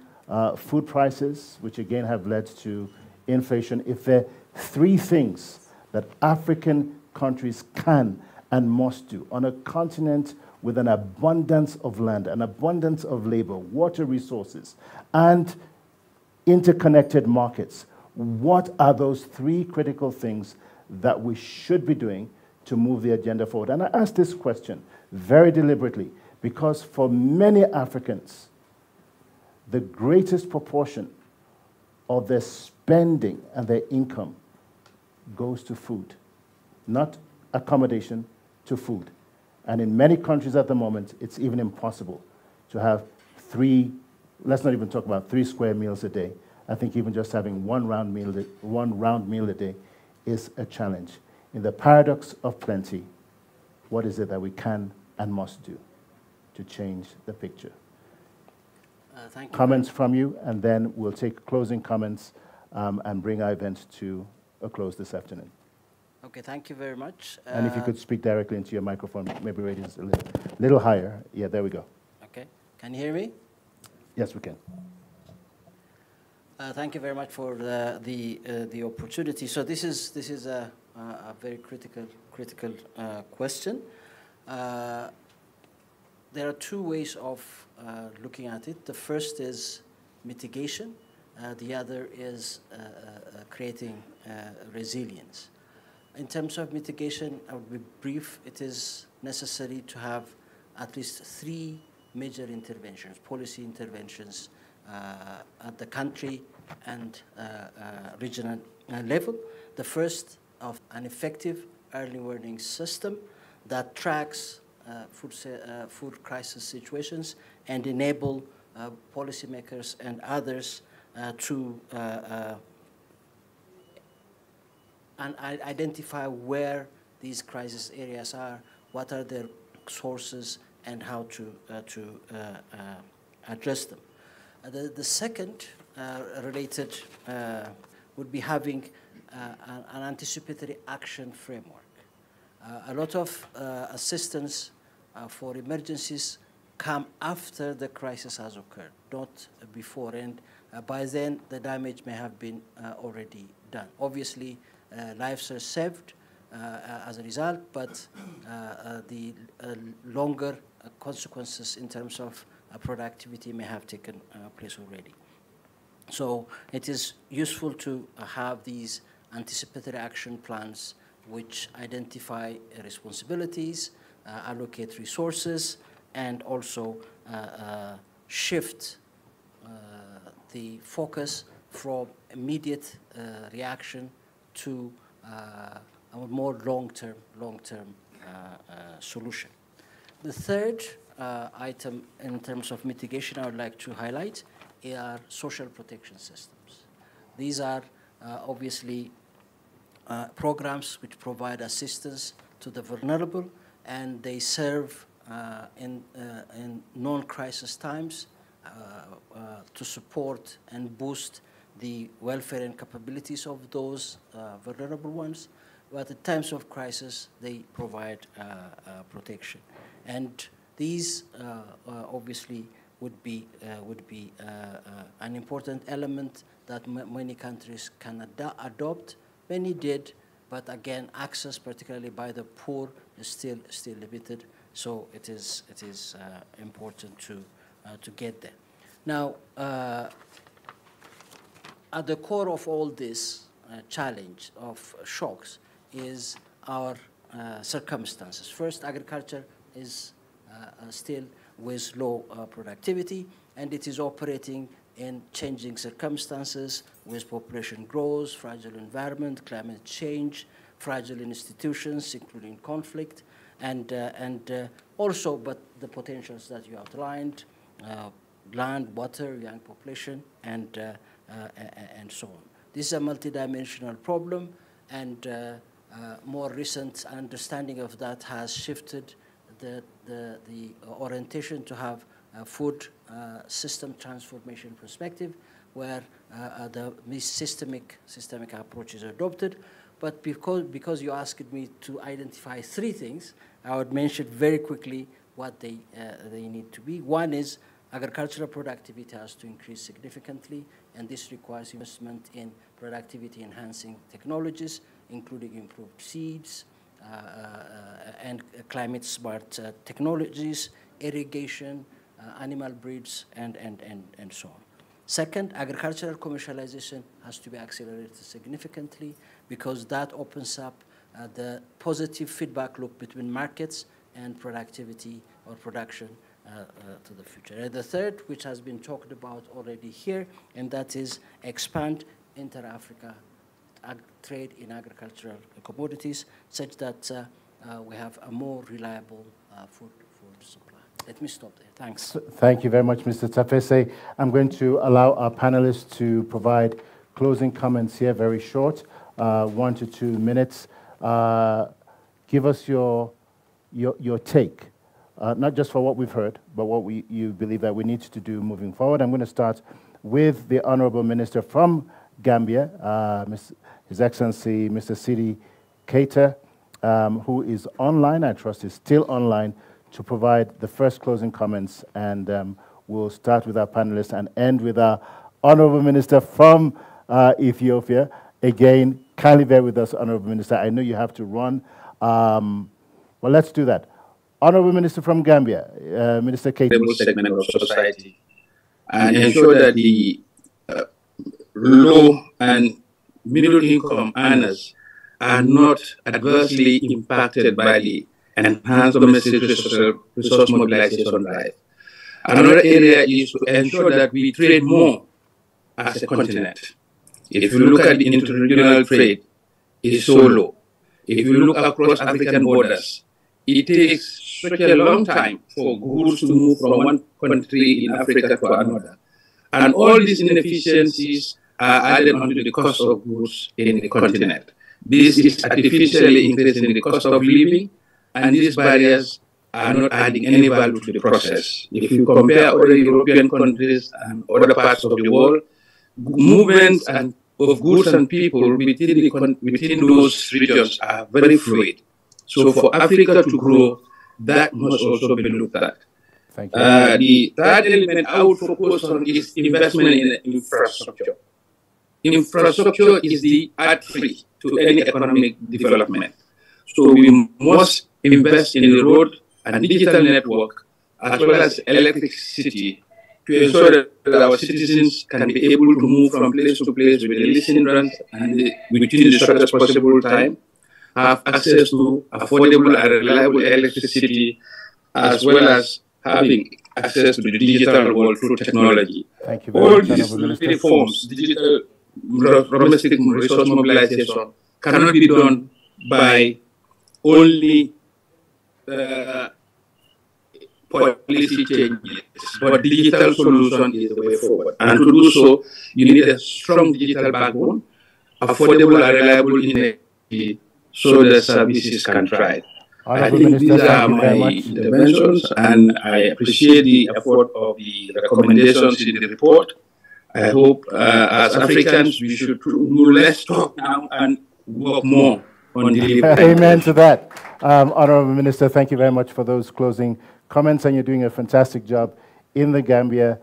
food prices, which again have led to inflation. If there are 3 things that African countries can and must do on a continent with an abundance of land, an abundance of labor, water resources, and interconnected markets, what are those 3 critical things that we should be doing to move the agenda forward? And I ask this question very deliberately because for many Africans, the greatest proportion of their spending and their income goes to food, not accommodation, to food. And in many countries at the moment, it's even impossible to have 3, let's not even talk about 3 square meals a day. I think even just having one round meal a day is a challenge. In the paradox of plenty, what is it that we can and must do to change the picture? Thank you. Comments from you, and then we'll take closing comments and bring our event to a close this afternoon. Okay, thank you very much. And if you could speak directly into your microphone, maybe raise it a little higher. Yeah, there we go. Okay, can you hear me? Yes, we can. Thank you very much for the opportunity. So this is a very critical question. There are 2 ways of looking at it. The first is mitigation. The other is creating resilience. In terms of mitigation, I will be brief. It is necessary to have at least 3 major interventions, policy interventions at the country and regional level. The first of an effective early warning system that tracks food crisis situations and enable policymakers and others to identify where these crisis areas are, what are their sources, and how to address them. The second related would be having an anticipatory action framework. A lot of assistance for emergencies come after the crisis has occurred, not before, and by then the damage may have been already done. Obviously, lives are saved as a result, but the longer consequences in terms of productivity may have taken place already. So it is useful to have these anticipatory action plans which identify responsibilities, allocate resources, and also shift the focus from immediate reaction to a more long-term solution. The third item in terms of mitigation I would like to highlight are social protection systems. These are obviously programs which provide assistance to the vulnerable, and they serve in non-crisis times to support and boost the welfare and capabilities of those vulnerable ones. But at times of crisis, they provide protection. And these obviously would be an important element that many countries can adopt. Many did, but again, access, particularly by the poor, is still limited. So it is important to get there. Now, at the core of all this challenge of shocks is our circumstances. First, agriculture is still with low productivity, and it is operating in changing circumstances with population growth, fragile environment, climate change, fragile institutions, including conflict, and also, but the potentials that you outlined, land, water, young population, and so on. This is a multidimensional problem, and more recent understanding of that has shifted the orientation to have a food system transformation perspective, where this systemic approach is adopted. But because you asked me to identify 3 things, I would mention very quickly what they need to be. One is agricultural productivity has to increase significantly, and this requires investment in productivity-enhancing technologies, including improved seeds and climate-smart technologies, irrigation, animal breeds, and so on. Second, agricultural commercialization has to be accelerated significantly, because that opens up the positive feedback loop between markets and productivity or production to the future. And the third, which has been talked about already here, and that is expand inter-Africa trade in agricultural commodities, such that we have a more reliable food supply. Let me stop there. Thanks. Thank you very much, Mr. Tafese. I'm going to allow our panelists to provide closing comments here, very short, 1 to 2 minutes. Give us your take, not just for what we've heard, but what you believe that we need to do moving forward. I'm going to start with the Honorable Minister from Gambia, His Excellency Mr. Sidi Keita, who is online, I trust is still online, to provide the first closing comments, and we'll start with our panelists and end with our Honorable Minister from Ethiopia. Again, kindly bear with us, Honorable Minister. I know you have to run. Well, let's do that. Honorable Minister from Gambia, Minister Keita. Segment of society, and ensure that the low and middle income earners are not adversely impacted by the enhanced domestic resource mobilization drive. Another area is to ensure that we trade more as a continent. If you look at the interregional trade, it's so low. If you look across African borders, it takes such a long time for goods to move from one country in Africa to another. And all these inefficiencies are added onto the cost of goods in the continent. This is artificially increasing the cost of living, and these barriers are not adding any value to the process. If you compare other European countries and other parts of the world, movements of goods and people within those regions are very fluid. So for Africa to grow, that must also be looked at. Thank you. The third element I would focus on is investment in infrastructure. Infrastructure is the artery to any economic development. So we must invest in the road and digital network, as well as electricity, to ensure that our citizens can be able to move from place to place with a leasing rent and within the shortest possible time, have access to affordable and reliable electricity, as well as having access to the digital world through technology. Thank you very All much, these Minister. reforms, digital domestic resource mobilization, cannot be done by only policy changes, but digital solution is the way forward. And to do so, you need a strong digital backbone, affordable and reliable energy, so the services can thrive. I think these are my interventions, and I appreciate the effort of the recommendations in the report. I hope as Africans, we should do less talk now and work more on delivery. Amen to that. Honorable Minister, thank you very much for those closing comments, and you're doing a fantastic job in the Gambia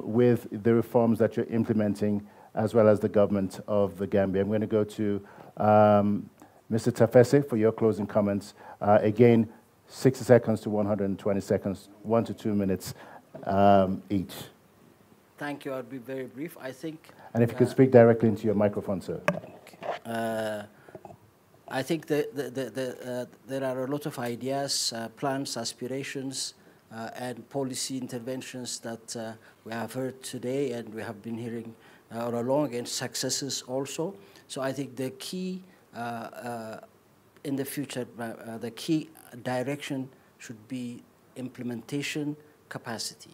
with the reforms that you're implementing, as well as the government of the Gambia. I'm going to go to Mr. Tafesse for your closing comments. Again, 60 seconds to 120 seconds, 1 to 2 minutes each. Thank you. I'll be very brief. I think. And if you could speak directly into your microphone, sir. I think there are a lot of ideas, plans, aspirations, and policy interventions that we have heard today, and we have been hearing all along, and successes also. So I think the key in the future, the key direction should be implementation capacity.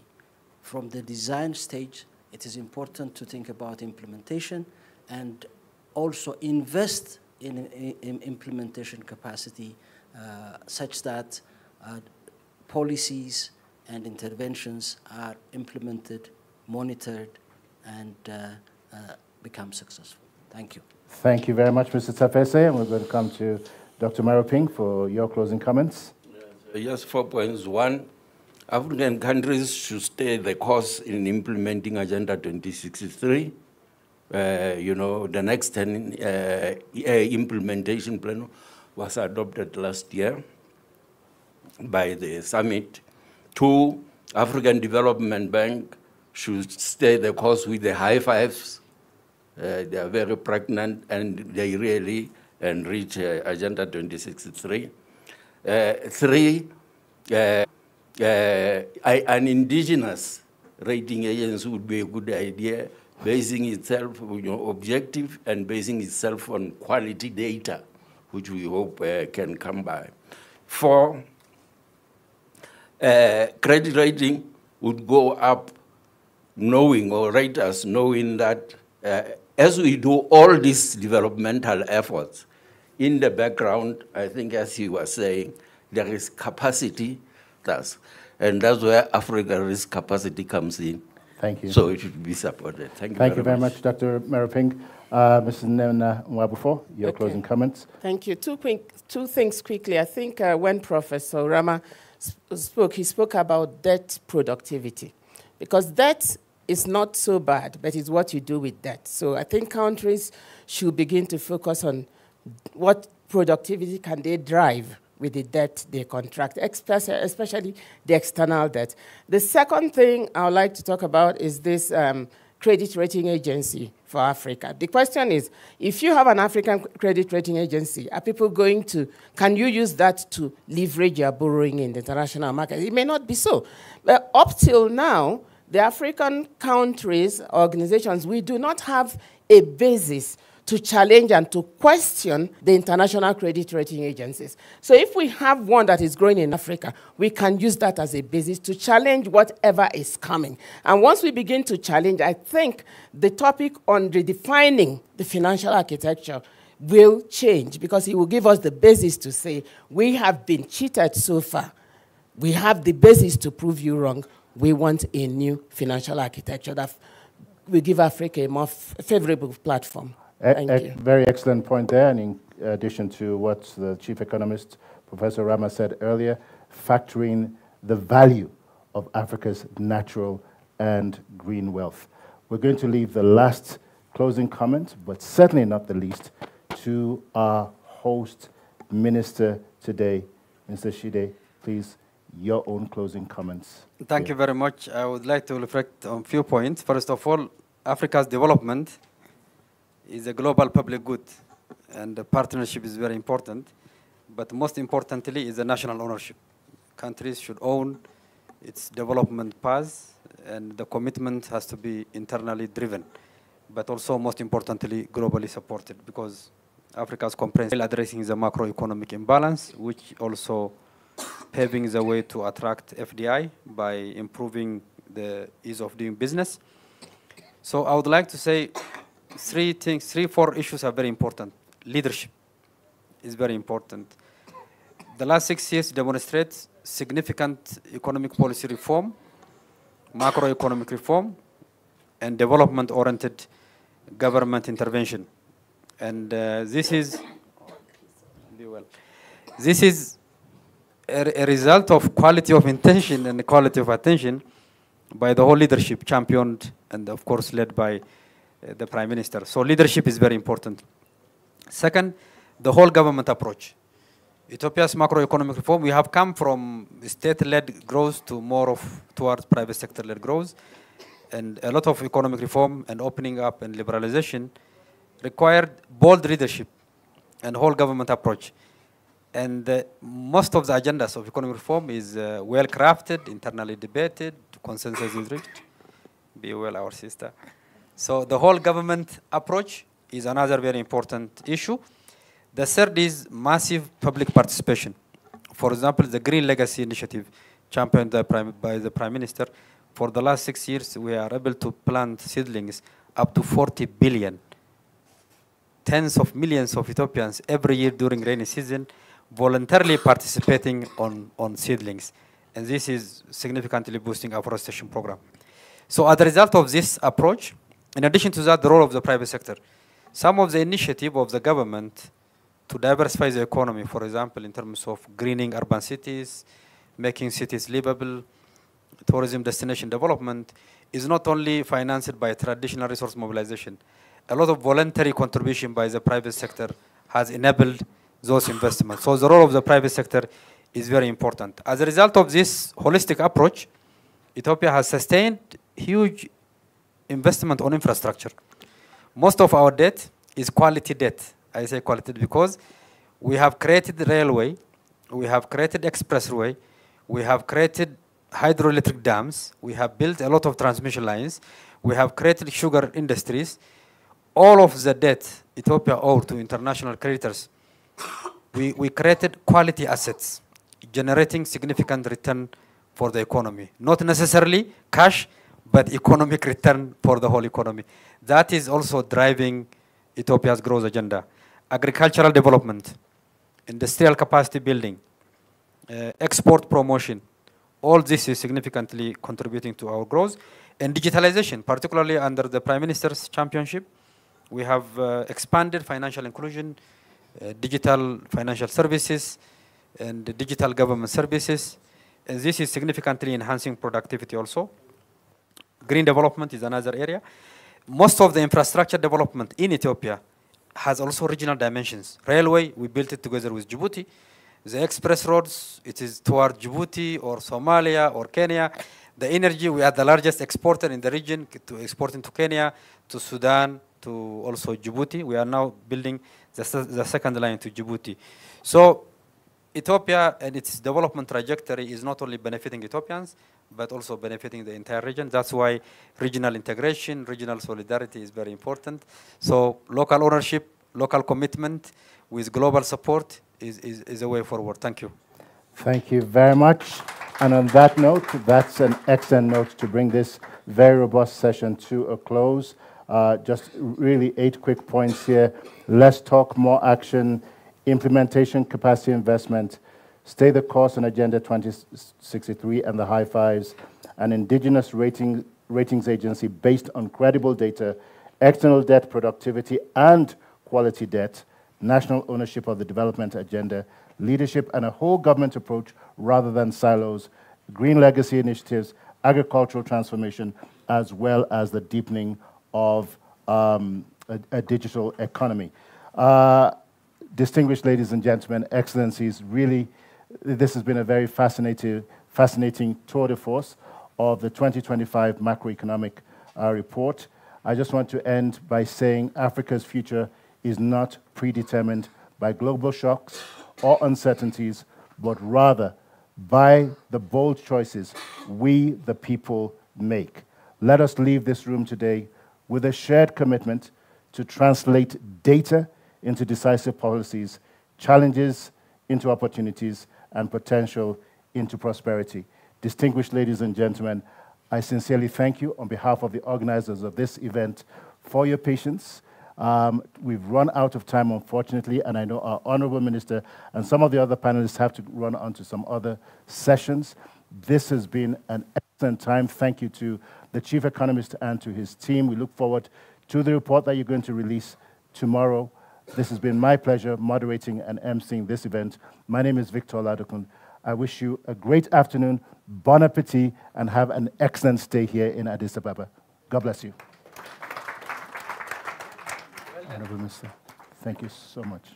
From the design stage, it is important to think about implementation and also invest in implementation capacity such that policies and interventions are implemented, monitored, and become successful. Thank you. Thank you very much, Mr. Tafesse. And we're going to come to Dr. Maroping for your closing comments. Yes, 4 points. One, African countries should stay the course in implementing Agenda 2063. You know, the next implementation plan was adopted last year by the summit. 2, African Development Bank should stay the course with the high fives. They are very pregnant, and they really enrich Agenda 2063. 3, an indigenous rating agency would be a good idea, basing itself on objective and basing itself on quality data, which we hope can come by. 4, credit rating would go up, knowing, or raters knowing that as we do all these developmental efforts, in the background, I think as he was saying, there is capacity, and that's where Africa risk capacity comes in. Thank you. So it should be supported. Thank you very much, Dr. Maroping. Mrs. Nena Nwabufo, your closing comments. Thank you. Two things quickly. I think when Professor Rama spoke, he spoke about debt productivity, because debt is not so bad, but it's what you do with debt. So I think countries should begin to focus on what productivity can they drive with the debt they contract, especially the external debt. The second thing I would like to talk about is this credit rating agency for Africa. The question is, if you have an African credit rating agency, are people going to, can you use that to leverage your borrowing in the international market? It may not be so. But up till now, the African countries, organizations, we do not have a basis to challenge and to question the international credit rating agencies. So if we have one that is growing in Africa, we can use that as a basis to challenge whatever is coming. And once we begin to challenge, I think the topic on redefining the financial architecture will change, because it will give us the basis to say, we have been cheated so far. We have the basis to prove you wrong. We want a new financial architecture that will give Africa a more favorable platform. Thank you. Very excellent point there. And in addition to what the chief economist, Professor Rama, said earlier, factoring the value of Africa's natural and green wealth. We're going to leave the last closing comment, but certainly not the least, to our host minister today. Mr. Shide, please, your own closing comments. Thank you very much. I would like to reflect on a few points. First of all, Africa's development is a global public good, and the partnership is very important. But most importantly is the national ownership. Countries should own its development paths, and the commitment has to be internally driven, but also most importantly globally supported, because Africa's comprehensive addressing the macroeconomic imbalance, which also paving the way to attract FDI by improving the ease of doing business. So I would like to say four issues are very important. Leadership is very important. The last 6 years demonstrates significant economic policy reform, macroeconomic reform, and development-oriented government intervention. And this is a result of quality of intention and quality of attention by the whole leadership, championed and of course led by the Prime Minister. So leadership is very important. Second, the whole government approach. Ethiopia's macroeconomic reform, we have come from state-led growth to towards private sector-led growth. And a lot of economic reform and opening up and liberalization required bold leadership and whole government approach. And most of the agendas of economic reform is well-crafted, internally debated, consensus is reached. Be well, our sister. So the whole government approach is another very important issue. The third is massive public participation. For example, the Green Legacy Initiative, championed by the Prime Minister, for the last 6 years, we are able to plant seedlings up to 40 billion. Tens of millions of Ethiopians every year during rainy season voluntarily participating on seedlings. And this is significantly boosting afforestation program. So as a result of this approach, in addition to that, the role of the private sector, some of the initiative of the government to diversify the economy, for example, in terms of greening urban cities, making cities livable, tourism destination development, is not only financed by traditional resource mobilization. A lot of voluntary contribution by the private sector has enabled those investments. So the role of the private sector is very important. As a result of this holistic approach, Ethiopia has sustained huge investment on infrastructure. Most of our debt is quality debt. I say quality because we have created railway, we have created expressway, we have created hydroelectric dams, we have built a lot of transmission lines, we have created sugar industries. All of the debt Ethiopia owed to international creditors, we created quality assets, generating significant return for the economy. Not necessarily cash, but economic return for the whole economy. That is also driving Ethiopia's growth agenda. Agricultural development, industrial capacity building, export promotion, all this is significantly contributing to our growth. And digitalization, particularly under the Prime Minister's championship, we have expanded financial inclusion, digital financial services, and digital government services. And this is significantly enhancing productivity also. Green development is another area. Most of the infrastructure development in Ethiopia has also regional dimensions. Railway, we built it together with Djibouti. The express roads, it is toward Djibouti or Somalia or Kenya. The energy, we are the largest exporter in the region, to exporting to Kenya, to Sudan, to also Djibouti. We are now building the second line to Djibouti. So Ethiopia and its development trajectory is not only benefiting Ethiopians, but also benefiting the entire region. That's why regional integration, regional solidarity is very important. So local ownership, local commitment with global support is a way forward. Thank you. Thank you very much. And on that note, that's an excellent note to bring this very robust session to a close. Just really 8 quick points here. Less talk, more action. Implementation, capacity investment, stay the course on Agenda 2063 and the high fives, an indigenous ratings agency based on credible data, external debt productivity and quality debt, national ownership of the development agenda, leadership and a whole government approach rather than silos, green legacy initiatives, agricultural transformation, as well as the deepening of a digital economy. Distinguished ladies and gentlemen, excellencies, really, this has been a very fascinating tour de force of the 2025 macroeconomic report. I just want to end by saying Africa's future is not predetermined by global shocks or uncertainties, but rather by the bold choices we, the people, make. Let us leave this room today with a shared commitment to translate data into decisive policies, challenges into opportunities, and potential into prosperity. Distinguished ladies and gentlemen, I sincerely thank you on behalf of the organizers of this event for your patience. We've run out of time, unfortunately, and I know our Honorable Minister and some of the other panelists have to run on to some other sessions. This has been an excellent time. Thank you to the Chief Economist and to his team. We look forward to the report that you're going to release tomorrow. This has been my pleasure moderating and emceeing this event. My name is Victor Ladokun. I wish you a great afternoon, bon appetit, and have an excellent stay here in Addis Ababa. God bless you. Honorable Minister, thank you so much.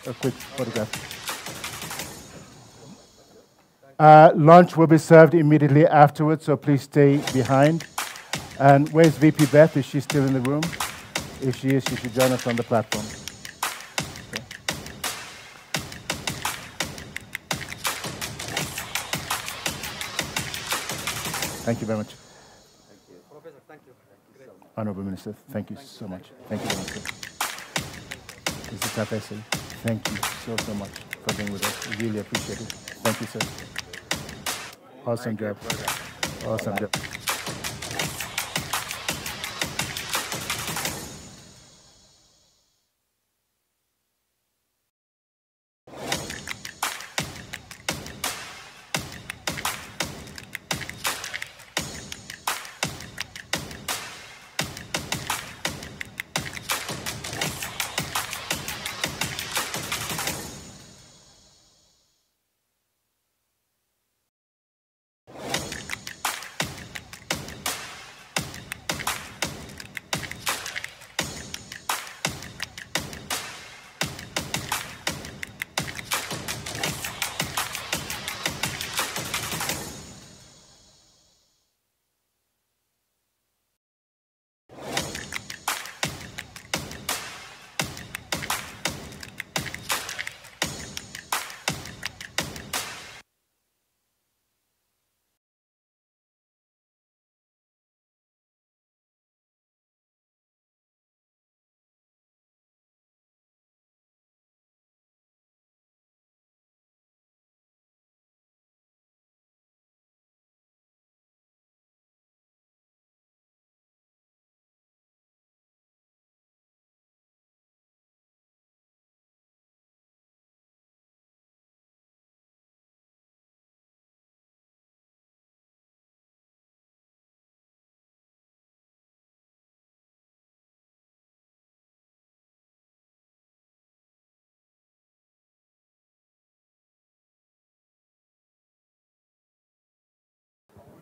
A quick photograph. Lunch will be served immediately afterwards, so please stay behind. And where's VP Beth? Is she still in the room? If she is, she should join us on the platform. Okay. Thank you very much. Thank you. Professor, thank you. Great. Honorable Minister, thank you so much. Thank you very much. Mr. Tapese, thank you so much for being with us. We really appreciate it. Thank you, sir. Awesome job. Awesome job.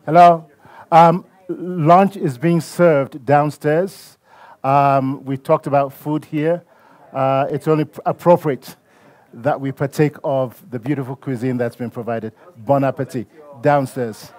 Hello. Lunch is being served downstairs. We talked about food here. It's only appropriate that we partake of the beautiful cuisine that's been provided. Bon appetit. Downstairs.